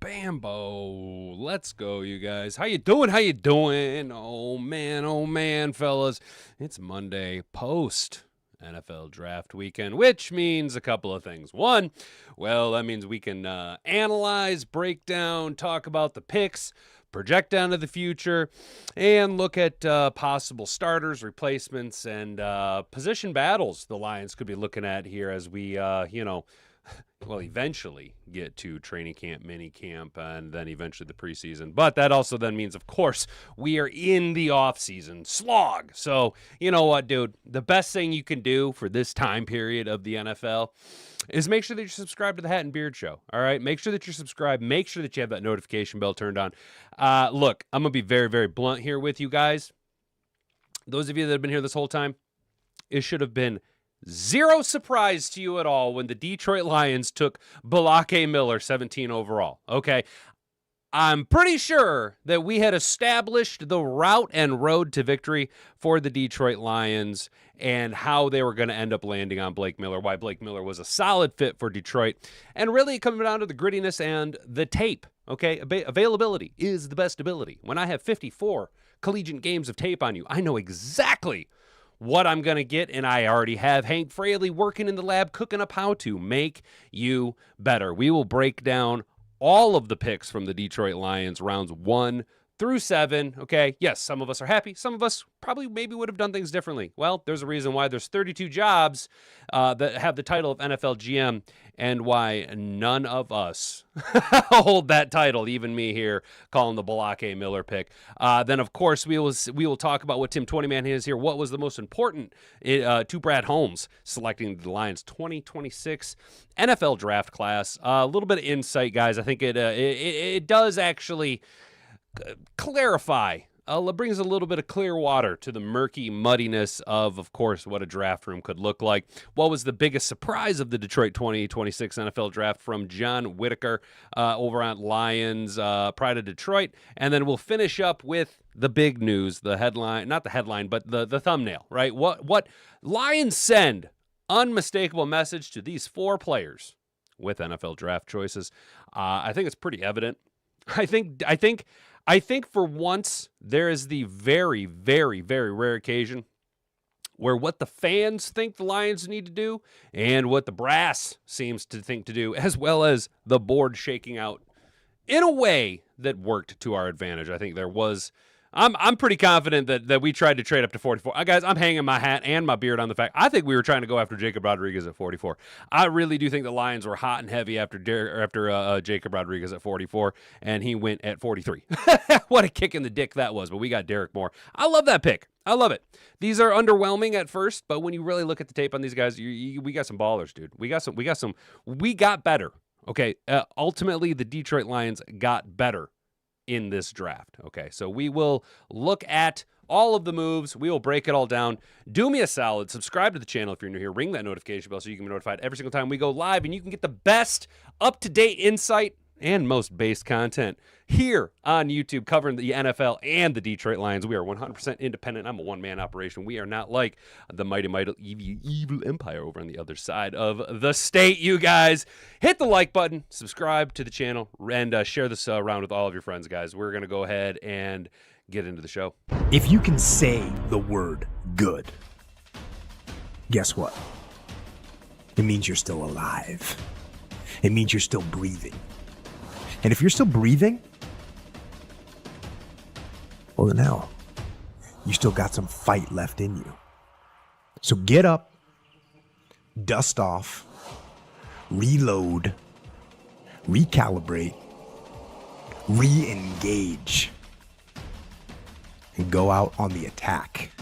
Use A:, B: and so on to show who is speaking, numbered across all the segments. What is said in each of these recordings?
A: Bambo. Let's go, you guys. How you doing? How you doing? Oh man, fellas. It's Monday post NFL draft weekend, which means a couple of things. One, well, that means we can analyze, break down, talk about the picks, project down to the future, and look at possible starters, replacements, and position battles the Lions could be looking at here as we, eventually get to training camp, mini camp, and then eventually the preseason. But that also then means, of course, we are in the offseason slog. So, you know what, dude? The best thing you can do for this time period of the NFL is make sure that you're subscribed to the Hat and Beard Show, all right? Make sure that you're subscribed. Make sure that you have that notification bell turned on. Look, I'm going to be very, very blunt here with you guys. Those of you that have been here this whole time, it should have been zero surprise to you at all when the Detroit Lions took Balake Miller 17 overall, okay? I'm pretty sure that we had established the route and road to victory for the Detroit Lions and how they were going to end up landing on Blake Miller, why Blake Miller was a solid fit for Detroit, and really coming down to the grittiness and the tape, okay? Availability is the best ability. When I have 54 collegiate games of tape on you, I know exactly what I'm going to get, and I already have Hank Fraley working in the lab cooking up how to make you better. We will break down all of the picks from the Detroit Lions, rounds 1 through 7, okay? Yes, some of us are happy. Some of us probably maybe would have done things differently. Well, there's a reason why there's 32 jobs that have the title of NFL GM and why none of us hold that title, even me here calling the Balake Miller pick. Then, of course, we will talk about what Tim 20Man has here. What was the most important to Brad Holmes selecting the Lions 2026 NFL draft class. A little bit of insight, guys. I think it does actually clarify, brings a little bit of clear water to the murky muddiness of course, what a draft room could look like. What was the biggest surprise of the Detroit 2026 NFL draft from John Whitaker over on Lions, Pride of Detroit. And then we'll finish up with the big news, the headline, not the headline, but the thumbnail, right? What Lions send unmistakable message to these 4 players with NFL draft choices. I think it's pretty evident. I think for once, there is the very, very, very rare occasion where what the fans think the Lions need to do and what the brass seems to think to do, as well as the board shaking out in a way that worked to our advantage. I think there was... I'm pretty confident that we tried to trade up to 44. Guys, I'm hanging my hat and my beard on the fact I think we were trying to go after Jacob Rodriguez at 44. I really do think the Lions were hot and heavy after Jacob Rodriguez at 44, and he went at 43. What a kick in the dick that was, but we got Derek Moore. I love that pick. I love it. These are underwhelming at first, but when you really look at the tape on these guys, we got some ballers, dude. We got better. Okay, ultimately, the Detroit Lions got better in this draft. Okay, so we will look at all of the moves. We will break it all down. Do me a solid. Subscribe to the channel if you're new here. Ring that notification bell so you can be notified every single time we go live, and you can get the best up-to-date insight and most based content here on YouTube covering the NFL and the Detroit Lions. We are 100% independent. I'm a one-man operation. We are not like the mighty evil empire over on the other side of the state, you guys. Hit the like button, subscribe to the channel, and share this around with all of your friends, guys. We're going to go ahead and get into the show.
B: If you can say the word good, guess what? It means you're still alive. It means you're still breathing. And if you're still breathing, well, then hell, you still got some fight left in you. So get up, dust off, reload, recalibrate, re-engage, and go out on the attack.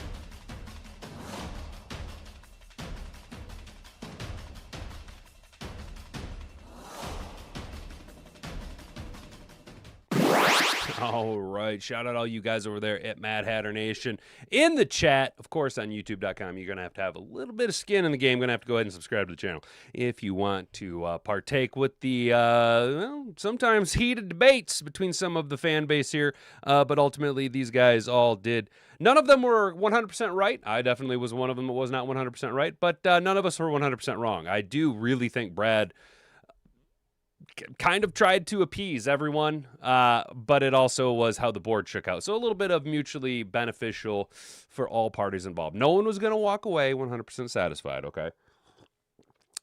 A: All right. Shout out all you guys over there at Mad Hatter Nation. In the chat, of course, on YouTube.com, you're going to have a little bit of skin in the game. You're going to have to go ahead and subscribe to the channel if you want to partake with the, sometimes heated debates between some of the fan base here. But ultimately, these guys all did. None of them were 100% right. I definitely was one of them that was not 100% right. But none of us were 100% wrong. I do really think Brad kind of tried to appease everyone, but it also was how the board shook out. So a little bit of mutually beneficial for all parties involved. No one was going to walk away 100% satisfied, okay?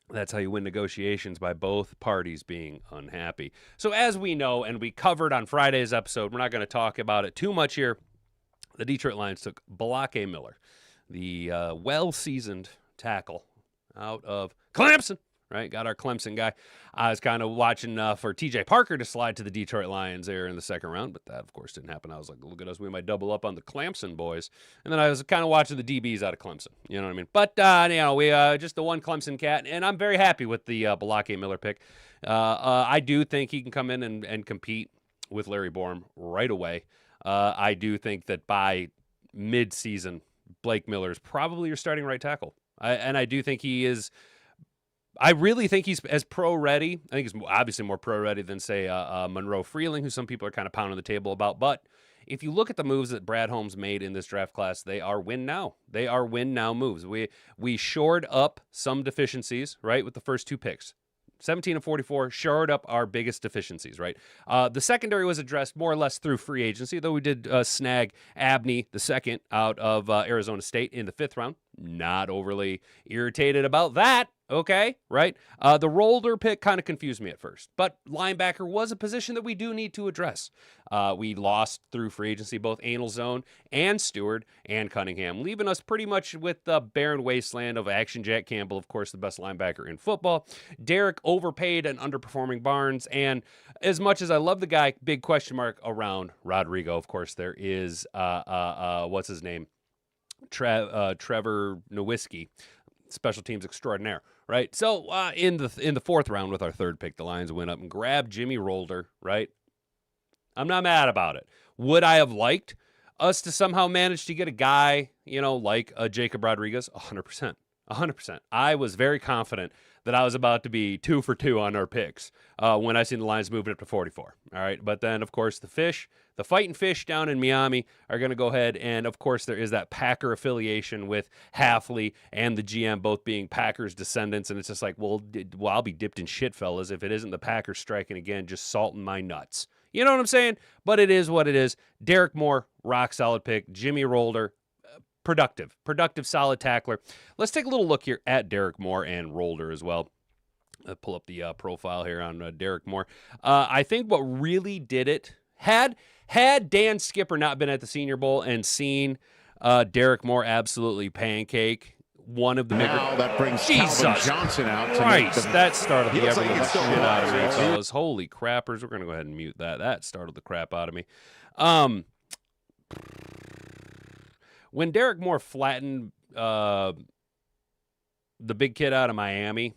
A: That's how you win negotiations, by both parties being unhappy. So as we know, and we covered on Friday's episode, we're not going to talk about it too much here. The Detroit Lions took Balake Miller, the well-seasoned tackle out of Clemson, right? Got our Clemson guy. I was kind of watching for TJ Parker to slide to the Detroit Lions there in the second round, but that, of course, didn't happen. I was like, look at us. We might double up on the Clemson boys. And then I was kind of watching the DBs out of Clemson. You know what I mean? But, we just the one Clemson cat, and I'm very happy with the Balake Miller pick. I do think he can come in and compete with Larry Borom right away. I do think that by mid-season, Blake Miller is probably your starting right tackle. I do think he is. I really think he's as pro-ready. I think he's obviously more pro-ready than, say, Monroe Freeling, who some people are kind of pounding the table about. But if you look at the moves that Brad Holmes made in this draft class, they are win now. They are win now moves. We shored up some deficiencies, right, with the first two picks. 17 and 44 shored up our biggest deficiencies, right? The secondary was addressed more or less through free agency, though we did snag Abney the second out of Arizona State in the 5th round. Not overly irritated about that. Okay, right? The Rolder pick kind of confused me at first, but linebacker was a position that we do need to address. We lost through free agency both Anelzone and Stewart and Cunningham, leaving us pretty much with the barren wasteland of Action Jack Campbell, of course, the best linebacker in football. Derek overpaid and underperforming Barnes, and as much as I love the guy, big question mark around Rodrigo. Of course, there is, what's his name? Trevor Nowitzki, special teams extraordinaire, right? So in the 4th round with our 3rd pick, the Lions went up and grabbed Jimmy Rolder, right? I'm not mad about it. Would I have liked us to somehow manage to get a guy, like a Jacob Rodriguez? 100%. 100%. I was very confident that I was about to be 2 for 2 on our picks when I seen the Lions moving up to 44. All right, but then, of course, the fighting fish down in Miami are going to go ahead, and, of course, there is that Packer affiliation with Halfley and the GM both being Packers descendants, and it's just like, well, I'll be dipped in shit, fellas, if it isn't the Packers striking again, just salting my nuts. You know what I'm saying? But it is what it is. Derek Moore, rock solid pick. Jimmy Rolder, productive, solid tackler. Let's take a little look here at Derek Moore and Rolder as well. I'll pull up the profile here on Derek Moore. I think what really did it, had Dan Skipper not been at the Senior Bowl and seen Derek Moore absolutely pancake one of the bigger.
C: Now that brings
A: Jesus
C: Johnson out.
A: Christ, that startled the ever
C: like
A: shit out of me, fellas. Holy crappers. We're going to go ahead and mute that. That startled the crap out of me. When Derek Moore flattened the big kid out of Miami,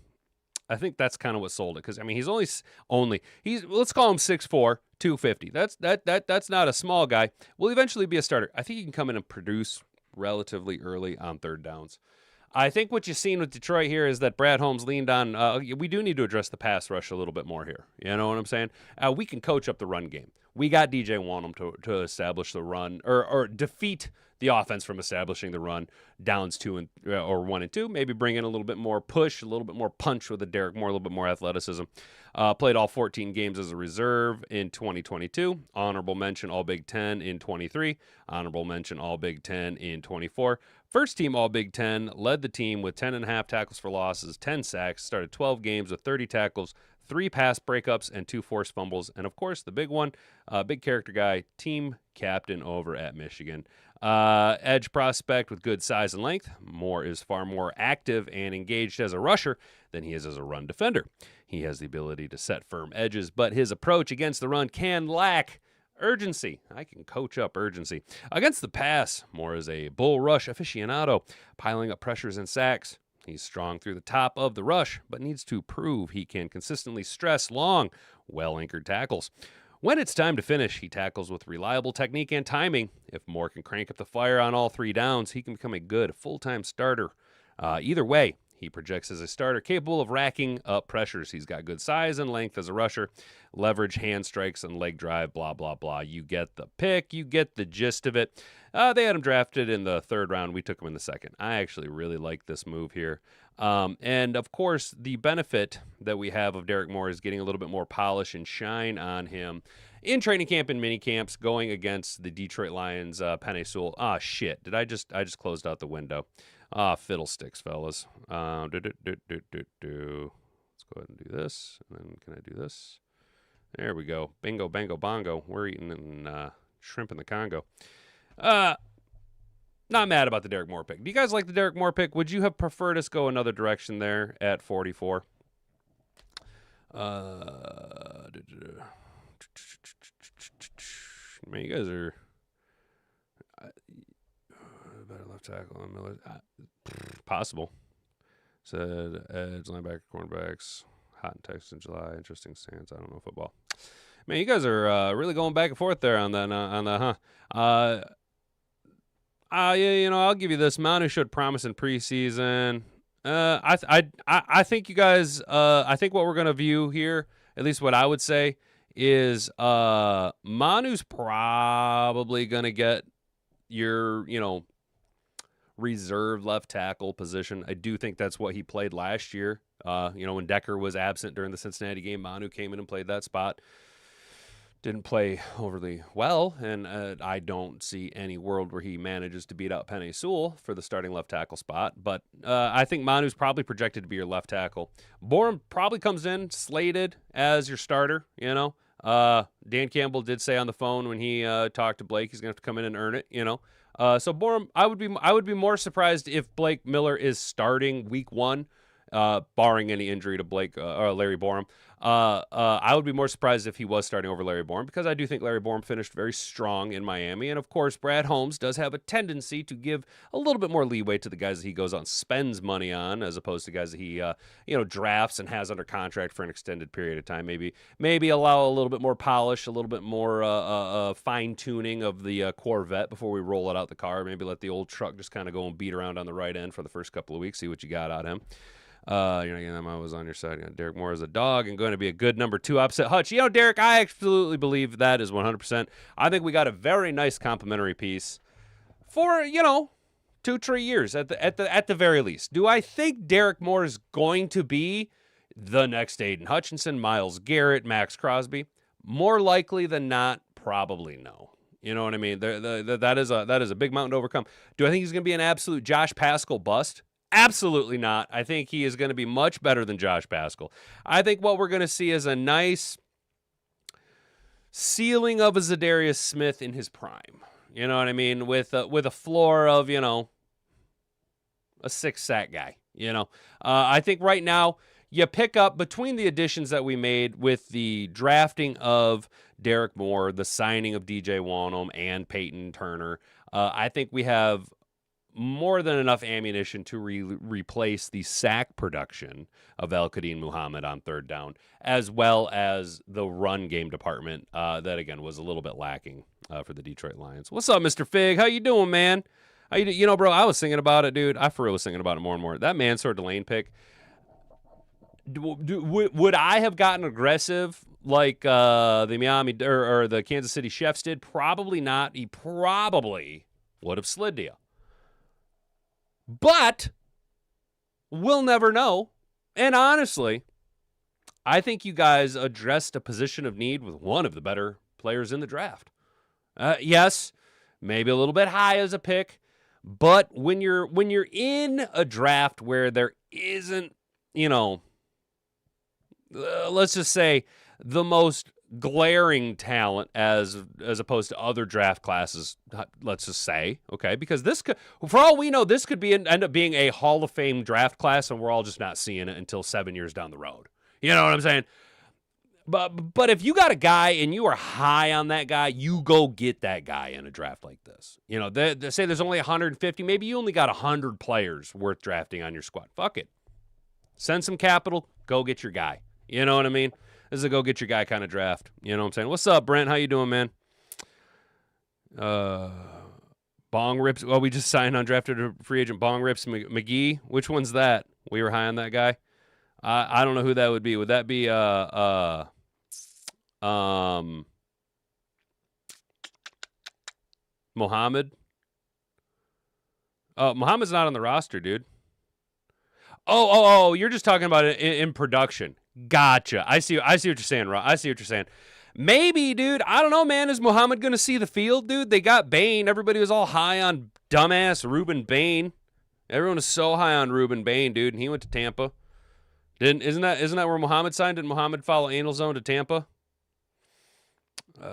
A: I think that's kind of what sold it. Because, I mean, he's let's call him 6'4", 250. That's not a small guy. Will eventually be a starter. I think he can come in and produce relatively early on 3rd downs. I think what you've seen with Detroit here is that Brad Holmes leaned on, we do need to address the pass rush a little bit more here. You know what I'm saying? We can coach up the run game. We got DJ Wanham to establish the run, or defeat the offense from establishing the run, downs 1 and 2. Maybe bring in a little bit more push, a little bit more punch with a Derek Moore, a little bit more athleticism. Played all 14 games as a reserve in 2022. Honorable mention All Big Ten in 23. Honorable mention All Big Ten in 24. First team All Big Ten, led the team with 10.5 tackles for losses, 10 sacks, started 12 games with 30 tackles, 3 pass breakups, and 2 forced fumbles. And, of course, the big one, big character guy, team captain over at Michigan. Edge prospect with good size and length. Moore is far more active and engaged as a rusher than he is as a run defender. He has the ability to set firm edges, but his approach against the run can lack urgency. I can coach up urgency. Against the pass, Moore is a bull rush aficionado, piling up pressures and sacks. He's strong through the top of the rush, but needs to prove he can consistently stress long, well-anchored tackles. When it's time to finish, he tackles with reliable technique and timing. If Moore can crank up the fire on all 3 downs, he can become a good full-time starter. Either way, He projects as a starter, capable of racking up pressures. He's got good size and length as a rusher, leverage, hand strikes, and leg drive, blah, blah, blah. You get the pick. You get the gist of it. They had him drafted in the 3rd round. We took him in the 2nd. I actually really like this move here. And, of course, the benefit that we have of Derek Moore is getting a little bit more polish and shine on him in training camp and mini camps going against the Detroit Lions, Penei Sewell. Ah, shit. I just closed out the window. Ah, fiddlesticks, fellas. Let's go ahead and do this. And then can I do this? There we go. Bingo, bango, bongo. We're eating shrimp in the Congo. Not mad about the Derek Moore pick. Do you guys like the Derek Moore pick? Would you have preferred us go another direction there at 44? Man, you guys are better left tackle on Miller. Possible. Said edge, linebacker, cornerbacks. Hot in Texas in July. Interesting stance. I don't know football. Man, you guys are really going back and forth there on that, huh? Yeah, you know, I'll give you this. Manu showed promise in preseason. I think you guys. I think what we're gonna view here, at least what I would say, is Manu's probably gonna get your, reserve left tackle position. I do think that's what he played last year. When Decker was absent during the Cincinnati game, Manu came in and played that spot. Didn't play overly well, and I don't see any world where he manages to beat out Penei Sewell for the starting left tackle spot. But I think Manu's probably projected to be your left tackle. Bourne probably comes in slated as your starter. Dan Campbell did say on the phone when he talked to Blake, he's gonna have to come in and earn it. So Bourne, I would be more surprised if Blake Miller is starting week 1. Barring any injury to Blake or Larry Borum. I would be more surprised if he was starting over Larry Borum, because I do think Larry Borum finished very strong in Miami. And, of course, Brad Holmes does have a tendency to give a little bit more leeway to the guys that he goes out and spends money on, as opposed to guys that he drafts and has under contract for an extended period of time. Maybe allow a little bit more polish, a little bit more fine-tuning of the Corvette before we roll it out the car. Maybe let the old truck just kind of go and beat around on the right end for the first couple of weeks, see what you got out of him. I was on your side. Derek Moore is a dog and going to be a good number 2 opposite Hutch. Derek, I absolutely believe that is 100%. I think we got a very nice complimentary piece for 2-3 years at the very least. Do I think Derek Moore is going to be the next Aiden Hutchinson, Myles Garrett, Max Crosby? More likely than not, probably no. You know what I mean? That is a big mountain to overcome. Do I think he's going to be an absolute Josh Pascal bust? Absolutely not. I think he is going to be much better than Josh Pascal. I think what we're going to see is a nice ceiling of a Zadarius Smith in his prime. You know what I mean? With a floor of, a 6-sack guy. I think right now you pick up between the additions that we made with the drafting of Derek Moore, the signing of DJ Wanham and Peyton Turner. I think we have more than enough ammunition to replace the sack production of Al-Qadim Muhammad on 3rd down, as well as the run game department that, again, was a little bit lacking for the Detroit Lions. What's up, Mr. Fig? How you doing, man? Bro, I was thinking about it, dude. I for real was thinking about it more and more. That Mansour Delane pick, would I have gotten aggressive like the Miami or the Kansas City Chiefs did? Probably not. He probably would have slid to you. But we'll never know. And honestly, I think you guys addressed a position of need with one of the better players in the draft. Yes, maybe a little bit high as a pick, but when you're in a draft where there isn't, let's just say the most glaring talent as opposed to other draft classes, let's just say, okay, because this could, for all we know, this could end up being a Hall of Fame draft class, and we're all just not seeing it until 7 years down the road. You know what I'm saying? But if you got a guy and you are high on that guy, you go get that guy in a draft like this. They say there's only 150, maybe you only got 100 players worth drafting on your squad. Fuck it. Send some capital, go get your guy. You know what I mean? This is a go-get-your-guy kind of draft. You know what I'm saying? What's up, Brent? How you doing, man? Bong Rips. Well, we just signed undrafted free agent Bong Rips McGee. Which one's that? We were high on that guy. I don't know who that would be. Would that be Muhammad? Muhammad's not on the roster, dude. Oh, you're just talking about it in production. Gotcha. I see what you're saying, Rob. I see what you're saying. Maybe, dude. I don't know, man. Is Muhammad going to see the field, dude? They got Bain. Everybody was all high on dumbass Reuben Bain. Everyone was so high on Reuben Bain, dude, and he went to Tampa. Isn't that where Muhammad signed? Did Muhammad follow Anal Zone to Tampa? Need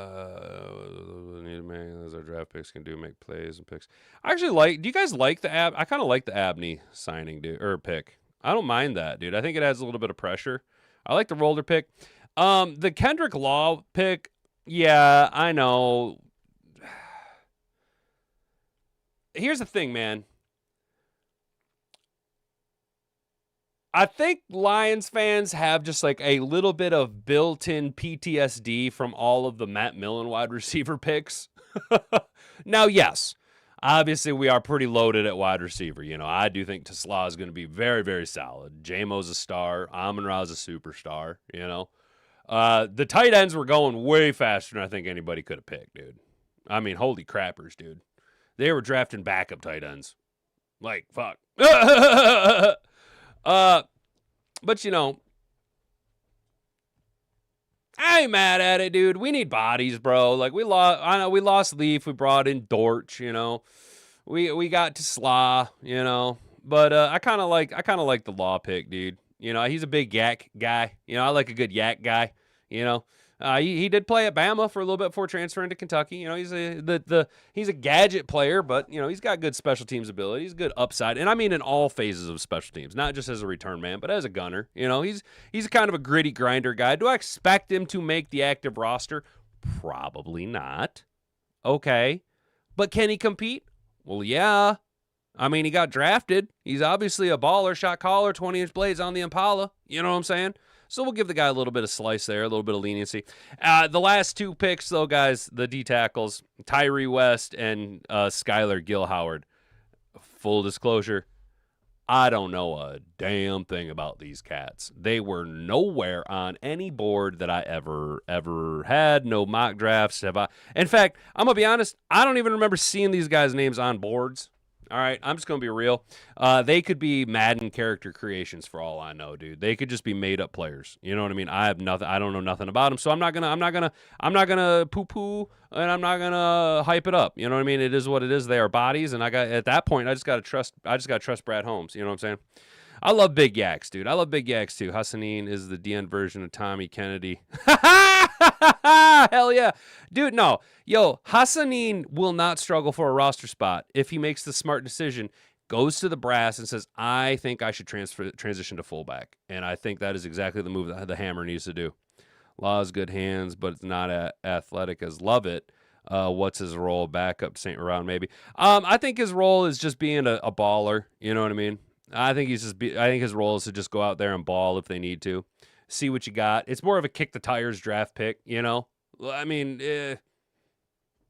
A: to make as our draft picks can do, make plays and picks. I actually like. Do you guys like the I kind of like the Abney signing, dude, or pick. I don't mind that, dude. I think it adds a little bit of pressure. I like the Rolder pick. The Kendrick Law pick. Yeah, I know. Here's the thing, man. I think Lions fans have just like a little bit of built-in PTSD from all of the Matt Millen wide receiver picks. Now, yes, obviously we are pretty loaded at wide receiver. You know, I do think Tesla is going to be very, very solid. J-Mo's a star. Amon-Ra's a superstar, you know. The tight ends were going way faster than I think anybody could have picked, dude. I mean, holy crappers, dude. They were drafting backup tight ends. Like, fuck. But you know, I ain't mad at it, dude. We need bodies, bro. Like I know we lost Leaf. We brought in Dortch, you know. We got to Sla, you know. But I kind of like the Law pick, dude. You know, he's a big yak guy. You know, I like a good yak guy. You know, he did play at Bama for a little bit before transferring to Kentucky. You know, he's a gadget player, but you know he's got good special teams ability. He's good upside, and I mean in all phases of special teams, not just as a return man, but as a gunner. You know, he's kind of a gritty grinder guy. Do I expect him to make the active roster? Probably not. Okay, but can he compete? Well, yeah. I mean, he got drafted. He's obviously a baller, shot caller, 20-inch blades on the Impala. You know what I'm saying? So we'll give the guy a little bit of slice there, a little bit of leniency. The last two picks, though, guys, the D tackles, Tyree West and Skylar Gilhoward. Full disclosure, I don't know a damn thing about these cats. They were nowhere on any board that I ever had. No mock drafts. In fact, I'm going to be honest, I don't even remember seeing these guys' names on boards. All right, I'm just gonna be real. They could be Madden character creations for all I know, dude. They could just be made up players. You know what I mean? I have nothing. I don't know nothing about them, so I'm not gonna poo-poo, and I'm not gonna hype it up. You know what I mean? It is what it is. They are bodies, and at that point, I just gotta trust Brad Holmes. You know what I'm saying? I love big yaks, dude. I love big yaks too. Hassanin is the DN version of Tommy Kennedy. Hell yeah. Dude, no. Yo, Hassanin will not struggle for a roster spot if he makes the smart decision, goes to the brass and says, I think I should transition to fullback. And I think that is exactly the move that the Hammer needs to do. Law's good hands, but it's not athletic as Lovett. What's his role? Backup St. Laurent, maybe. I think his role is just being a baller. You know what I mean? I think I think his role is to just go out there and ball if they need to. See what you got. It's more of a kick the tires draft pick, you know? I mean,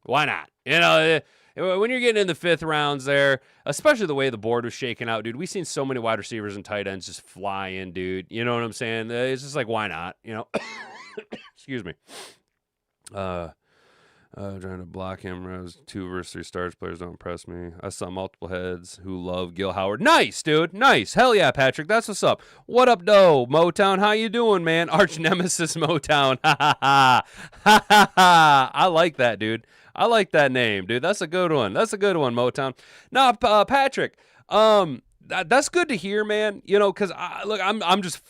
A: why not? You know, when you're getting in the fifth rounds there, especially the way the board was shaking out, dude, we've seen so many wide receivers and tight ends just fly in, dude. You know what I'm saying? It's just like, why not? You know? Excuse me. Trying to block him. 2 versus 3 stars players don't impress me. I saw multiple heads who love Gil Howard. Nice, dude. Nice. Hell yeah, Patrick. That's what's up. What up, though? Motown, how you doing, man? Arch nemesis Motown. Ha ha ha. Ha ha ha. I like that, dude. I like that name, dude. That's a good one. That's a good one, Motown. Now, Patrick, that's good to hear, man. You know, because I'm just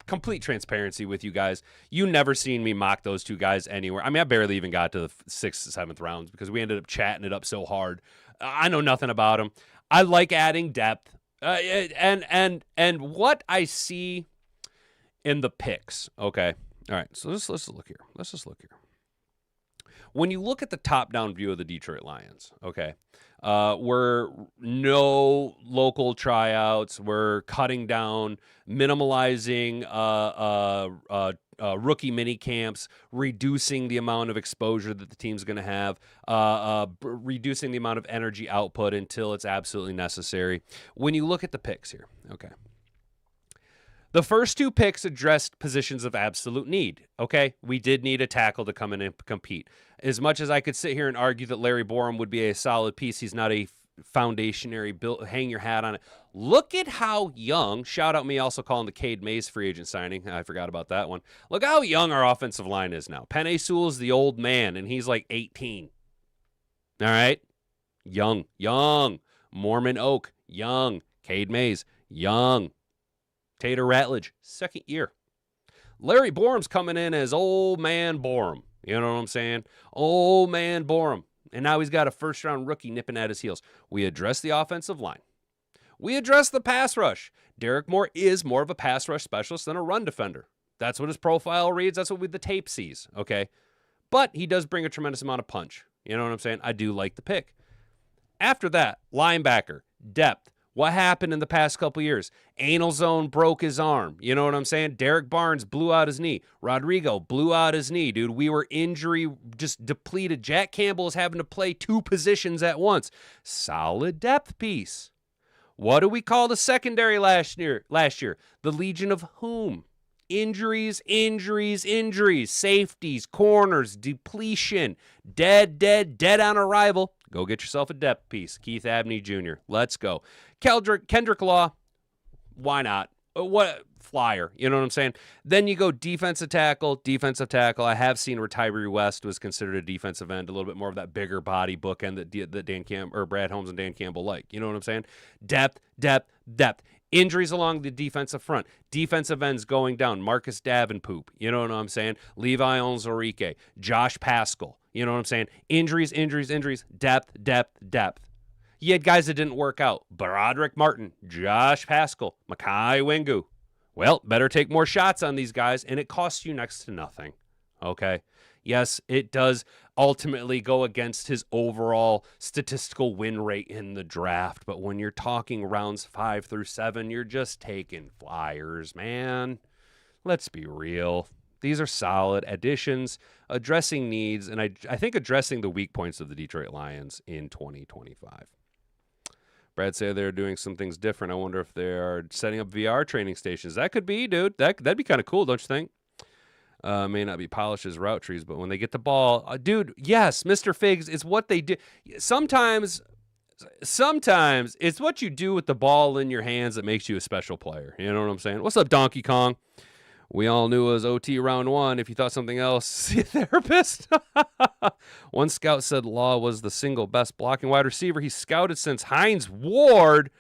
A: complete transparency with you guys. You never seen me mock those two guys anywhere. I mean, I barely even got to the 6th, 7th rounds because we ended up chatting it up so hard. I know nothing about them. I like adding depth, and what I see in the picks. Okay, all right. So let's look here. Let's just look here. When you look at the top-down view of the Detroit Lions, okay, we're no local tryouts. We're cutting down, minimalizing rookie mini camps, reducing the amount of exposure that the team's going to have, reducing the amount of energy output until it's absolutely necessary. When you look at the picks here, okay, The first 2 picks addressed positions of absolute need. Okay, we did need a tackle to come in and compete. As much as I could sit here and argue that Larry Borum would be a solid piece, he's not a foundationary build. Hang your hat on it. Look at how young. Shout out me also calling the Cade Mays free agent signing. I forgot about that one. Look how young our offensive line is now. Penei Sewell is the old man, and he's like 18. All right, young. Mormon Oak, young. Cade Mays, young. Tater Ratledge, 2nd year. Larry Borum's coming in as old man Borum. You know what I'm saying? Old man Borum. And now he's got a first-round rookie nipping at his heels. We address the offensive line. We address the pass rush. Derek Moore is more of a pass rush specialist than a run defender. That's what his profile reads. That's what the tape sees, okay? But he does bring a tremendous amount of punch. You know what I'm saying? I do like the pick. After that, linebacker, depth. What happened in the past couple years? Anal zone broke his arm. You know what I'm saying? Derek Barnes blew out his knee. Rodrigo blew out his knee, dude. We were injury just depleted. Jack Campbell is having to play 2 positions at once. Solid depth piece. What do we call the secondary last year? The Legion of whom? Injuries. Safeties, corners, depletion. Dead on arrival. Go get yourself a depth piece. Keith Abney Jr. Let's go. Kendrick Law. Why not? What flyer? You know what I'm saying? Then you go defensive tackle. I have seen where Tyree West was considered a defensive end, a little bit more of that bigger body bookend that Brad Holmes and Dan Campbell like. You know what I'm saying? Depth. Injuries along the defensive front. Defensive ends going down. Marcus Davenport. You know what I'm saying? Levi Onwuzurike. Josh Paschal. You know what I'm saying? Injuries. Depth. You had guys that didn't work out. Broderick Martin. Josh Paschal. Makai Wingu. Well, better take more shots on these guys, and it costs you next to nothing. Okay? Yes, it does ultimately go against his overall statistical win rate in the draft, but when you're talking rounds 5 through 7, you're just taking flyers, man. Let's be real. These are solid additions, addressing needs, and I think addressing the weak points of the Detroit Lions in 2025. Brad said they're doing some things different. I wonder if they are setting up VR training stations. That could be, dude. That'd be kind of cool, don't you think? May not be polished as route trees, but when they get the ball, dude, yes, Mr. Figs, it's what they do. Sometimes it's what you do with the ball in your hands that makes you a special player. You know what I'm saying? What's up, Donkey Kong? We all knew it was OT round 1. If you thought something else, see a therapist. One scout said Law was the single best blocking wide receiver he scouted since Hines Ward.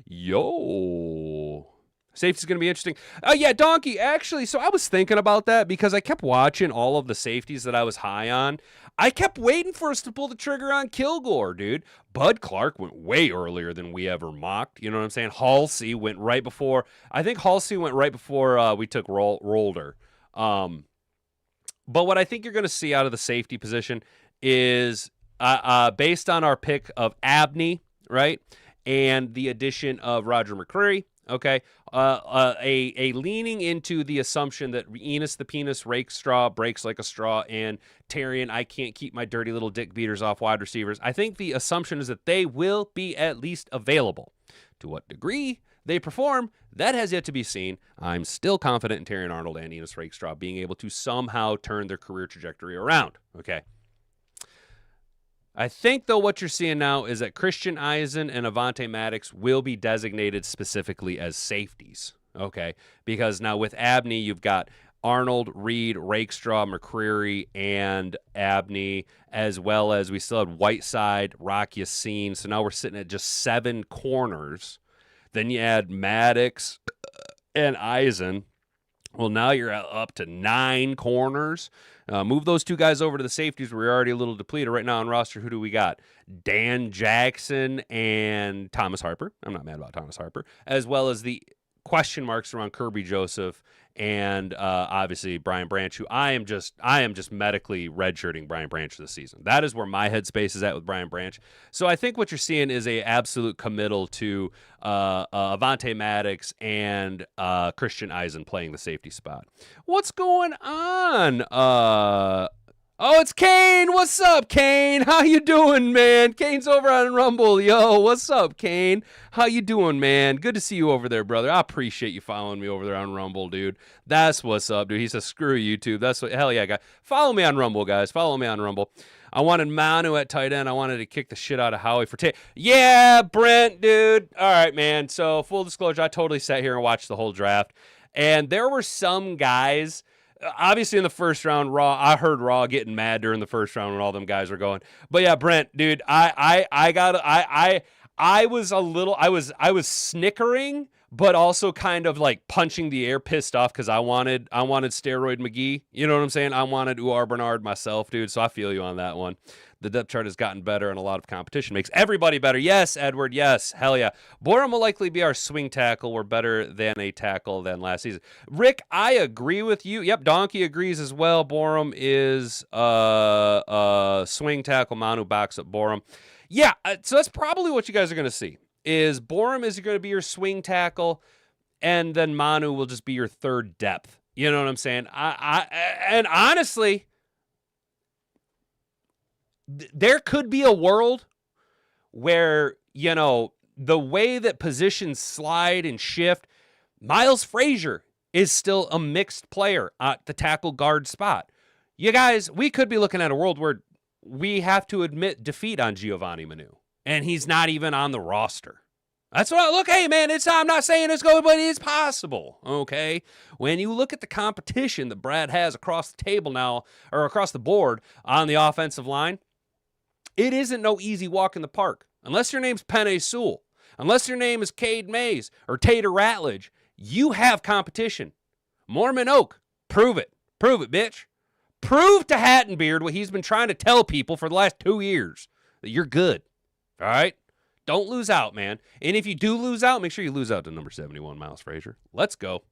A: Yo. Safety's going to be interesting. Yeah, Donkey, actually, so I was thinking about that because I kept watching all of the safeties that I was high on. I kept waiting for us to pull the trigger on Kilgore, dude. Bud Clark went way earlier than we ever mocked. You know what I'm saying? Halsey went right before. I think Halsey went right before we took Rolder. But what I think you're going to see out of the safety position is based on our pick of Abney, right, and the addition of Roger McCreary. Okay, a leaning into the assumption that Enos the Penis rakes straw, breaks like a straw, and Terrian, I can't keep my dirty little dick beaters off wide receivers. I think the assumption is that they will be at least available. To what degree they perform, that has yet to be seen. I'm still confident in Terrian Arnold and Enos Rakestraw being able to somehow turn their career trajectory around. Okay. I think, though, what you're seeing now is that Christian Eisen and Avonte Maddox will be designated specifically as safeties, okay? Because now with Abney, you've got Arnold, Reed, Rakestraw, McCreary, and Abney, as well as we still had Whiteside, Rock Yassin. So now we're sitting at just 7 corners. Then you add Maddox and Eisen. Well, now you're up to 9 corners. Move those 2 guys over to the safeties. We're already a little depleted right now on roster. Who do we got? Dan Jackson and Thomas Harper. I'm not mad about Thomas Harper. As well as the question marks around Kirby Joseph and obviously Brian Branch, who I am just medically redshirting Brian Branch this season. That is where my headspace is at with Brian Branch. So I think what you're seeing is a absolute committal to Avonte Maddox and Christian Eisen playing the safety spot. What's going on? Oh, it's Kane. What's up, Kane? How you doing, man? Kane's over on Rumble. Yo, what's up, Kane? How you doing, man? Good to see you over there, brother. I appreciate you following me over there on Rumble, dude. That's what's up, dude. He says, screw YouTube. That's what, hell yeah, guys. Follow me on Rumble, guys. Follow me on Rumble. I wanted Manu at tight end. I wanted to kick the shit out of Howie for Yeah, Brent, dude. All right, man. So, full disclosure, I totally sat here and watched the whole draft. And there were some guys, obviously in the first round, I heard Raw getting mad during the first round when all them guys were going. But yeah, Brent, dude, I was snickering, but also kind of like punching the air, pissed off because I wanted steroid McGee. You know what I'm saying? I wanted Uar Bernard myself, dude. So I feel you on that one. The depth chart has gotten better, and a lot of competition makes everybody better. Yes, Edward, yes. Hell yeah. Borum will likely be our swing tackle. We're better than a tackle than last season. Rick, I agree with you. Yep, Donkey agrees as well. Borum is swing tackle. Manu backs up Borum. Yeah, so that's probably what you guys are going to see. Is Borum is going to be your swing tackle, and then Manu will just be your third depth. You know what I'm saying? And honestly, there could be a world where, you know, the way that positions slide and shift, Miles Frazier is still a mixed player at the tackle guard spot. You guys, we could be looking at a world where we have to admit defeat on Giovanni Manu, and he's not even on the roster. That's what look, hey man, I'm not saying it's going, but it's possible. Okay. When you look at the competition that Brad has across the table now, or across the board on the offensive line, it isn't no easy walk in the park. Unless your name's Penei Sewell, unless your name is Cade Mays or Tater Ratledge, you have competition. Mormon Oak, prove it. Prove it, bitch. Prove to Hattenbeard what he's been trying to tell people for the last 2 years, that you're good. All right? Don't lose out, man. And if you do lose out, make sure you lose out to number 71, Miles Frazier. Let's go.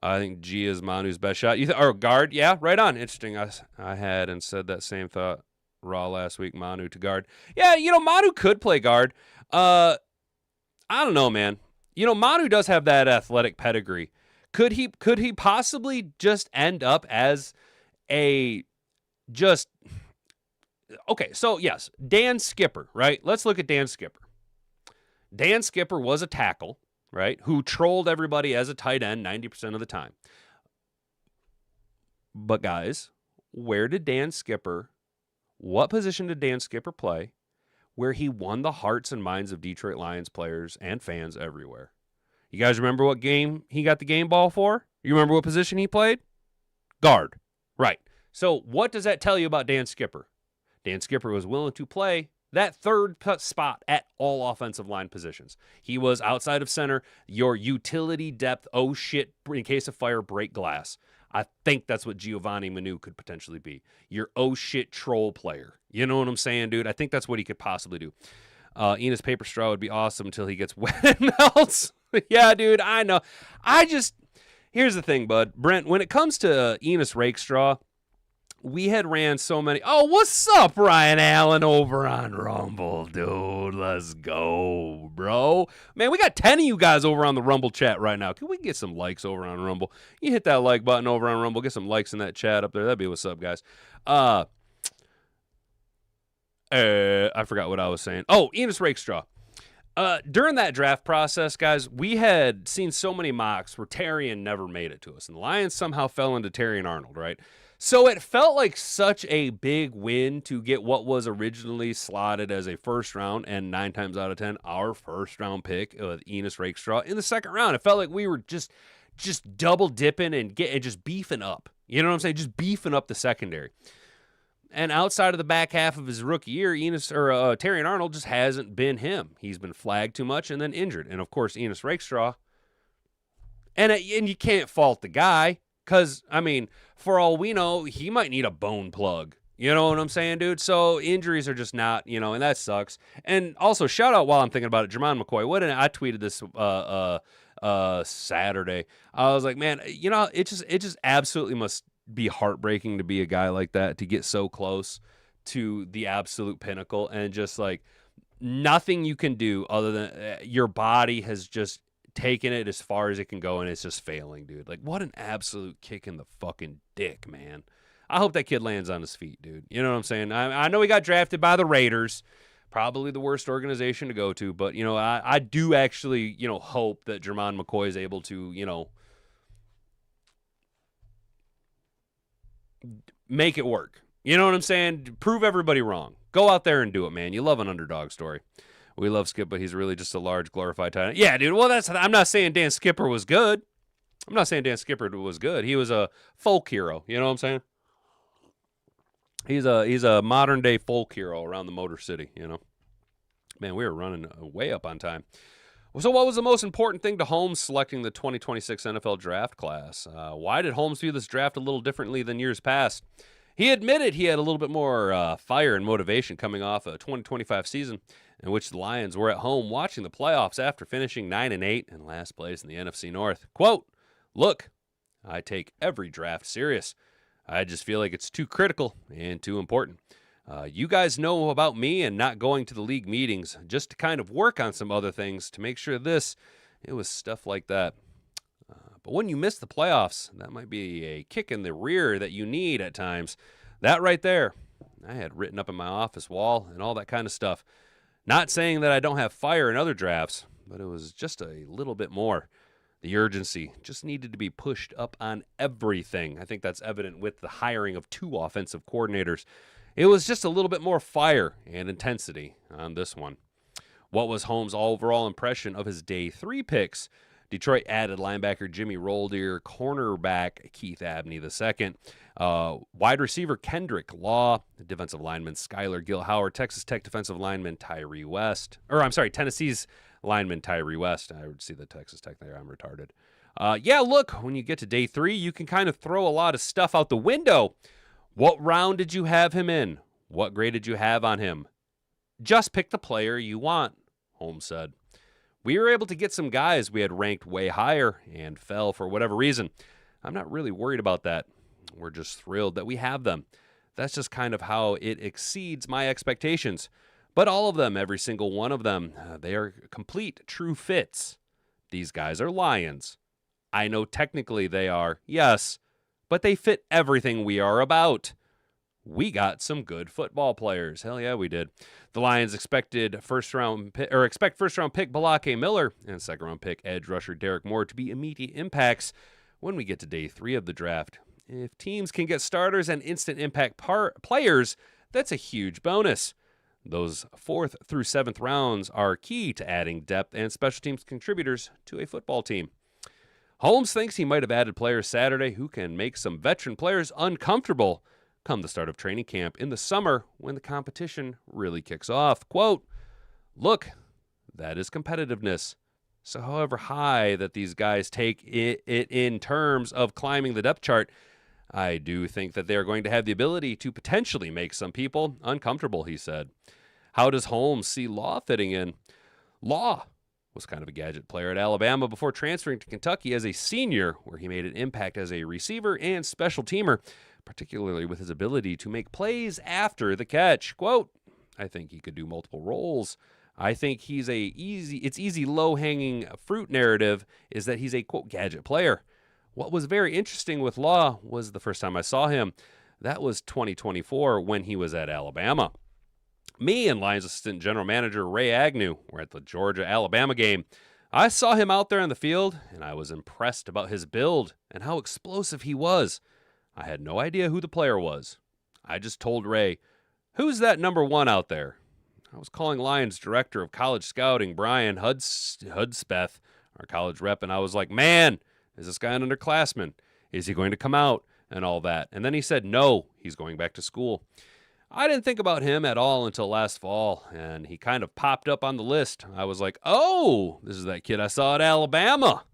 A: I think G is Manu's best shot. Or guard, yeah, right on. Interesting. I had and said that same thought. Raw last week, Manu to guard. Yeah, you know, Manu could play guard. I don't know, man. You know, Manu does have that athletic pedigree. Could he possibly just end up as a just okay, so yes, Dan Skipper, right? Let's look at Dan Skipper. Dan Skipper was a tackle, right? Who trolled everybody as a tight end 90% of the time. But guys, what position did Dan Skipper play where he won the hearts and minds of Detroit Lions players and fans everywhere? You guys remember what game he got the game ball for? You remember what position he played? Guard. Right. So what does that tell you about Dan Skipper? Dan Skipper was willing to play that third spot at all offensive line positions. He was outside of center, your utility depth, oh shit, in case of fire, break glass. I think that's what Giovanni Manu could potentially be. Your oh shit troll player. You know what I'm saying, dude? I think that's what he could possibly do. Enos Paper Straw would be awesome until he gets wet and melts. Yeah, dude, I know. Here's the thing, bud. Brent, when it comes to Enos Rakestraw, we had ran so many. Oh, what's up, Ryan Allen over on Rumble, dude? Let's go, bro. Man, we got 10 of you guys over on the Rumble chat right now. Can we get some likes over on Rumble? You hit that like button over on Rumble. Get some likes in that chat up there. That'd be what's up, guys. I forgot what I was saying. Oh, Enos Rakestraw. During that draft process, guys, we had seen so many mocks where Terrian never made it to us, and the Lions somehow fell into Terrian Arnold, right? So it felt like such a big win to get what was originally slotted as a first round, and 9 times out of 10, our first round pick with Enos Rakestraw in the second round. It felt like we were just double dipping and just beefing up. You know what I'm saying? Just beefing up the secondary. And outside of the back half of his rookie year, Terrian Arnold just hasn't been him. He's been flagged too much and then injured. And of course, Enos Rakestraw. And you can't fault the guy. Because, I mean, for all we know, he might need a bone plug. You know what I'm saying, dude? So injuries are just not, you know, and that sucks. And also, shout out while I'm thinking about it, Jermon McCoy. I tweeted this Saturday. I was like, man, you know, it just absolutely must be heartbreaking to be a guy like that, to get so close to the absolute pinnacle and just like nothing you can do other than your body has just taking it as far as it can go, and it's just failing, dude. Like, what an absolute kick in the fucking dick, man. I hope that kid lands on his feet, dude. You know what I'm saying? I know he got drafted by the Raiders, probably the worst organization to go to, but, I do actually, hope that Jermon McCoy is able to, make it work. You know what I'm saying? Prove everybody wrong. Go out there and do it, man. You love an underdog story. We love Skip, but he's really just a large glorified tight end. Yeah, dude. Well, I'm not saying Dan Skipper was good. He was a folk hero. You know what I'm saying? He's a modern day folk hero around the Motor City. Man, we were running way up on time. So what was the most important thing to Holmes selecting the 2026 NFL draft class? Why did Holmes view this draft a little differently than years past? He admitted he had a little bit more fire and motivation coming off a 2025 season in which the Lions were at home watching the playoffs after finishing 9-8 in last place in the NFC North. Quote, "Look, I take every draft serious. I just feel like it's too critical and too important. You guys know about me and not going to the league meetings just to kind of work on some other things to make sure it was stuff like that. But when you miss the playoffs, that might be a kick in the rear that you need at times. That right there, I had written up in my office wall and all that kind of stuff. Not saying that I don't have fire in other drafts, but it was just a little bit more. The urgency just needed to be pushed up on everything. I think that's evident with the hiring of 2 offensive coordinators. It was just a little bit more fire and intensity on this one." What was Holmes' overall impression of his day 3 picks? Detroit added linebacker Jimmy Roldier, cornerback Keith Abney II, wide receiver Kendrick Law, defensive lineman Skylar Gilhauer, Texas Tech defensive lineman Tennessee's lineman Tyree West. I would see the Texas Tech there. I'm retarded. Look, when you get to day 3, you can kind of throw a lot of stuff out the window. What round did you have him in? What grade did you have on him? Just pick the player you want, Holmes said. We were able to get some guys we had ranked way higher and fell for whatever reason. I'm not really worried about that. We're just thrilled that we have them. That's just kind of how it exceeds my expectations. But all of them, every single one of them, they are complete, true fits. These guys are Lions. I know technically they are, yes, but they fit everything we are about. We got some good football players. Hell yeah, we did. The Lions expect first round pick Balake Miller and second round pick edge rusher Derek Moore to be immediate impacts when we get to day 3 of the draft. If teams can get starters and instant impact players, that's a huge bonus. Those 4th through 7th rounds are key to adding depth and special teams contributors to a football team. Holmes thinks he might have added players Saturday who can make some veteran players uncomfortable come the start of training camp in the summer when the competition really kicks off. Quote, "Look, that is competitiveness. So however high that these guys take it in terms of climbing the depth chart, I do think that they're going to have the ability to potentially make some people uncomfortable," he said. How does Holmes see Law fitting in? Law was kind of a gadget player at Alabama before transferring to Kentucky as a senior, where he made an impact as a receiver and special teamer, particularly with his ability to make plays after the catch. Quote, "I think he could do multiple roles. I think it's easy low-hanging fruit narrative is that he's a, quote, gadget player. What was very interesting with Law was the first time I saw him. That was 2024 when he was at Alabama. Me and Lions assistant general manager Ray Agnew were at the Georgia-Alabama game. I saw him out there on the field, and I was impressed about his build and how explosive he was. I had no idea who the player was. I just told Ray, 'Who's that number 1 out there?' I was calling Lions director of college scouting, Brian Hudspeth, our college rep, and I was like, 'Man, is this guy an underclassman? Is he going to come out?' and all that. And then he said, 'No, he's going back to school.' I didn't think about him at all until last fall, and he kind of popped up on the list. I was like, oh, this is that kid I saw at Alabama.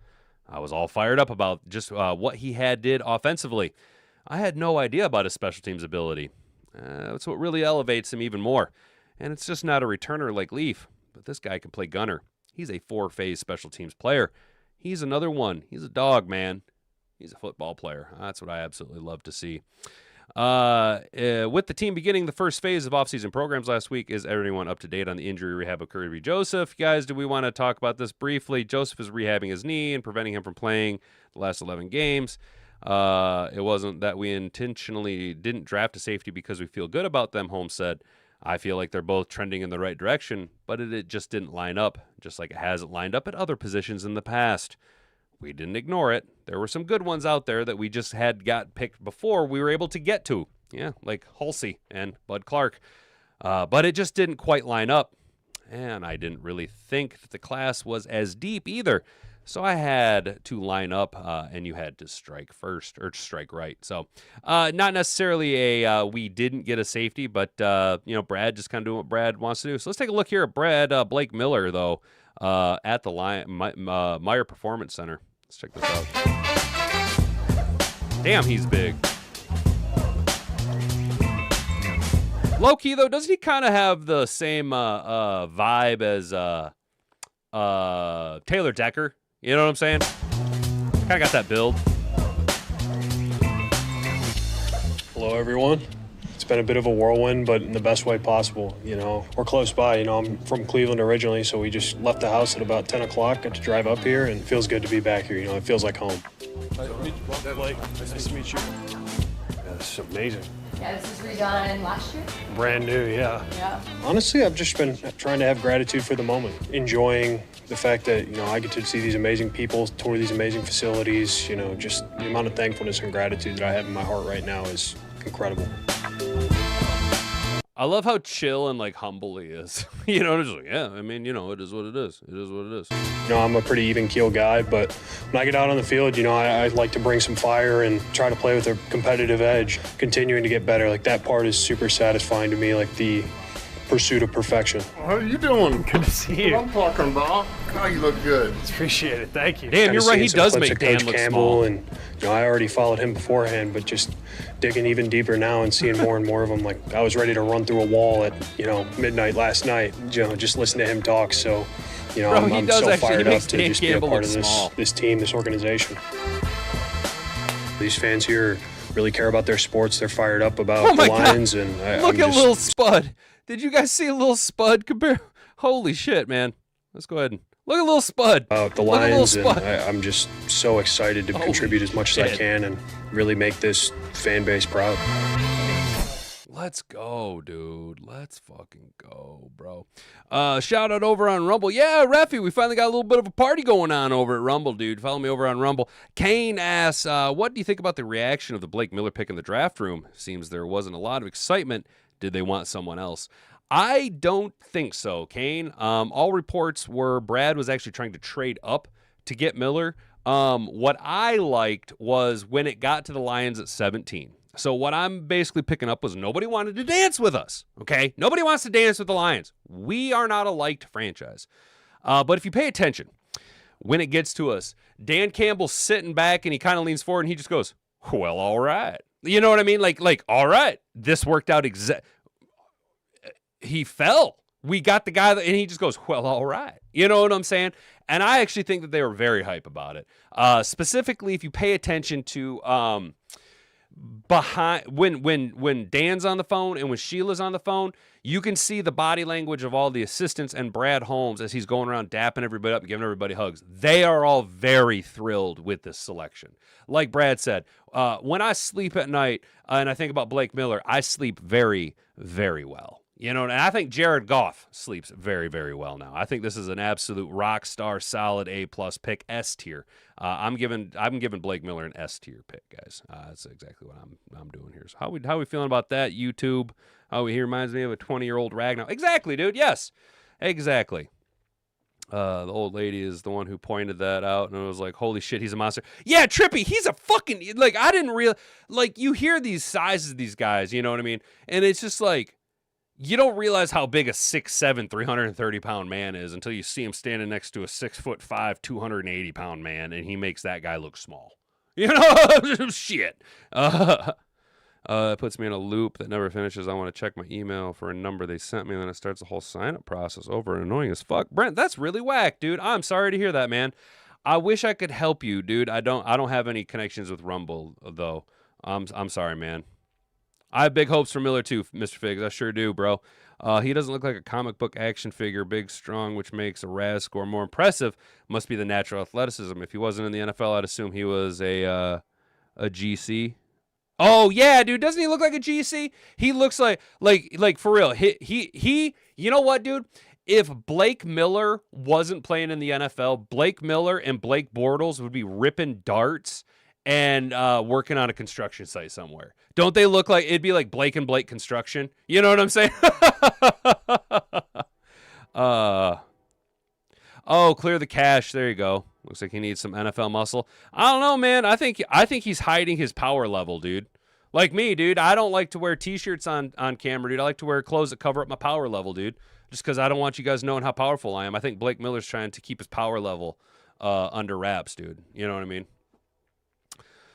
A: I was all fired up about just what he did offensively. I had no idea about his special teams ability. That's what really elevates him even more. And it's just not a returner like Leaf, but this guy can play gunner. He's a 4-phase special teams player. He's another one. He's a dog, man. He's a football player. That's what I absolutely love to see. With the team beginning the first phase of offseason programs last week, is everyone up to date on the injury rehab of Kirby Joseph? Guys, do we want to talk about this briefly? Joseph is rehabbing his knee and preventing him from playing the last 11 games. It wasn't that we intentionally didn't draft a safety because we feel good about them, Holmes said. I feel like they're both trending in the right direction, but it just didn't line up, just like it hasn't lined up at other positions in the past. We didn't ignore it. There were some good ones out there that we just had got picked before we were able to get to. Yeah, like Halsey and Bud Clark. But it just didn't quite line up. And I didn't really think that the class was as deep either. So I had to line up, and you had to strike first or strike right. So not necessarily we didn't get a safety, but, Brad just kind of doing what Brad wants to do. So let's take a look here at Brad Blake Miller, though, at the Meyer Performance Center. Let's check this out. Damn, he's big. Low-key, though, doesn't he kind of have the same vibe as Taylor Decker? You know what I'm saying? Kind of got that build.
C: Hello, everyone. It's been a bit of a whirlwind, but in the best way possible. We're close by. I'm from Cleveland originally, so we just left the house at about 10 o'clock, got to drive up here, and it feels good to be back here. It feels like home. Nice to meet you, Blake. Nice to meet you. Yeah, this is amazing.
D: Yeah, this is redone last year.
C: Brand new, yeah.
D: Yeah.
C: Honestly, I've just been trying to have gratitude for the moment, enjoying the fact that, I get to see these amazing people, tour these amazing facilities. Just the amount of thankfulness and gratitude that I have in my heart right now is incredible.
A: I love how chill and like humble he is. Just like, yeah, it is what it is. It is what it is.
C: I'm a pretty even keel guy, but when I get out on the field, I like to bring some fire and try to play with a competitive edge, continuing to get better. Like that part is super satisfying to me, like the pursuit of perfection.
E: How are you doing?
F: Good to see you.
E: I'm talking about.
F: Oh, you look good.
E: Appreciate it. Thank you.
A: Damn, you're right. He
C: Seeing some
A: does
C: clips
A: make
C: of
A: Dan
C: Coach
A: look
C: Campbell,
A: small.
C: and I already followed him beforehand, but just digging even deeper now and seeing more and more of him. Like I was ready to run through a wall at midnight last night. Just listen to him talk. So,
A: Bro,
C: I'm so fired up to
A: Dan
C: just
A: Campbell
C: be a part
A: look
C: of
A: small.
C: this team, this organization. These fans here really care about their sports. They're fired up about the Lions, and
A: Look at little Spud. Did you guys see a little Spud compare? Holy shit, man. Let's go ahead and look at little Spud.
C: About the
A: Look at
C: Lions,
A: little
C: and
A: Spud.
C: I'm just so excited to
A: Holy
C: contribute as much as I
A: shit.
C: can and really make this fan base proud.
A: Let's go, dude. Let's fucking go, bro. Shout out over on Rumble. Yeah, Reffy, we finally got a little bit of a party going on over at Rumble, dude. Follow me over on Rumble. Kane asks, what do you think about the reaction of the Blake Miller pick in the draft room? Seems there wasn't a lot of excitement. Did they want someone else? I don't think so, Kane. All reports were Brad was actually trying to trade up to get Miller. What I liked was when it got to the Lions at 17. So what I'm basically picking up was nobody wanted to dance with us, okay? Nobody wants to dance with the Lions. We are not a liked franchise. But if you pay attention, when it gets to us, Dan Campbell's sitting back and he kind of leans forward and he just goes, well, all right. You know what I mean? Like all right, this worked out he fell. We got the guy, and he just goes, well, all right. You know what I'm saying? And I actually think that they were very hype about it. Specifically, if you pay attention to behind when Dan's on the phone and when Sheila's on the phone, you can see the body language of all the assistants and Brad Holmes as he's going around dapping everybody up and giving everybody hugs. They are all very thrilled with this selection. Like Brad said, when I sleep at night and I think about Blake Miller, I sleep very, very well. And I think Jared Goff sleeps very, very well now. I think this is an absolute rock star, solid A+ pick, S tier. I'm giving Blake Miller an S tier pick, guys. That's exactly what I'm doing here. So how we feeling about that? YouTube? He reminds me of a 20-year-old Ragnar. Exactly, dude. Yes, exactly. The old lady is the one who pointed that out, and it was like, holy shit, he's a monster. Yeah, Trippy, he's a fucking, I didn't realize, you hear these sizes of these guys, you know what I mean? And it's just like, you don't realize how big a 6'7", 330-pound man is until you see him standing next to a 6'5", 280-pound man, and he makes that guy look small. Shit. It puts me in a loop that never finishes. I want to check my email for a number they sent me, and then it starts the whole sign-up process over and annoying as fuck. Brent, that's really whack, dude. I'm sorry to hear that, man. I wish I could help you, dude. I don't have any connections with Rumble, though. I'm sorry, man. I have big hopes for Miller, too, Mr. Figs. I sure do, bro. He doesn't look like a comic book action figure, big, strong, which makes a RAS score more impressive. Must be the natural athleticism. If he wasn't in the NFL, I'd assume he was a a GC. Oh yeah, dude, doesn't he look like a GC? He looks like for real. He you know what, dude? If Blake Miller wasn't playing in the NFL, Blake Miller and Blake Bortles would be ripping darts and working on a construction site somewhere. Don't they look like it'd be like Blake and Blake construction? You know what I'm saying? Oh, clear the cache. There you go. Looks like he needs some NFL muscle. I don't know, man. I think he's hiding his power level, dude. Like me, dude. I don't like to wear T-shirts on camera, dude. I like to wear clothes that cover up my power level, dude. Just because I don't want you guys knowing how powerful I am. I think Blake Miller's trying to keep his power level under wraps, dude. You know what I mean?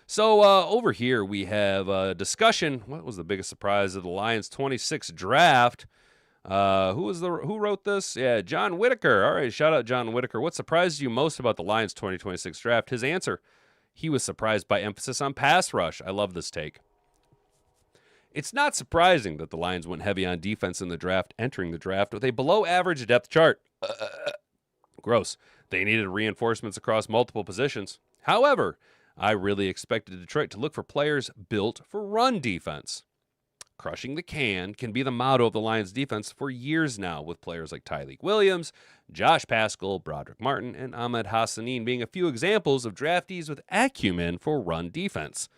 A: So over here we have a discussion. What was the biggest surprise of the Lions 26 draft? Who wrote this? Yeah, John Whitaker. All right, shout out John Whitaker. What surprised you most about the Lions 2026 draft? His answer: he was surprised by emphasis on pass rush. I love this take. It's not surprising that the Lions went heavy on defense in the draft, entering the draft with a below-average depth chart. Gross. They needed reinforcements across multiple positions. However, I really expected Detroit to look for players built for run defense. Crushing the can be the motto of the Lions defense for years now, with players like Tyleik Williams, Josh Paschal, Broderick Martin, and Ahmed Hassanin being a few examples of draftees with acumen for run defense.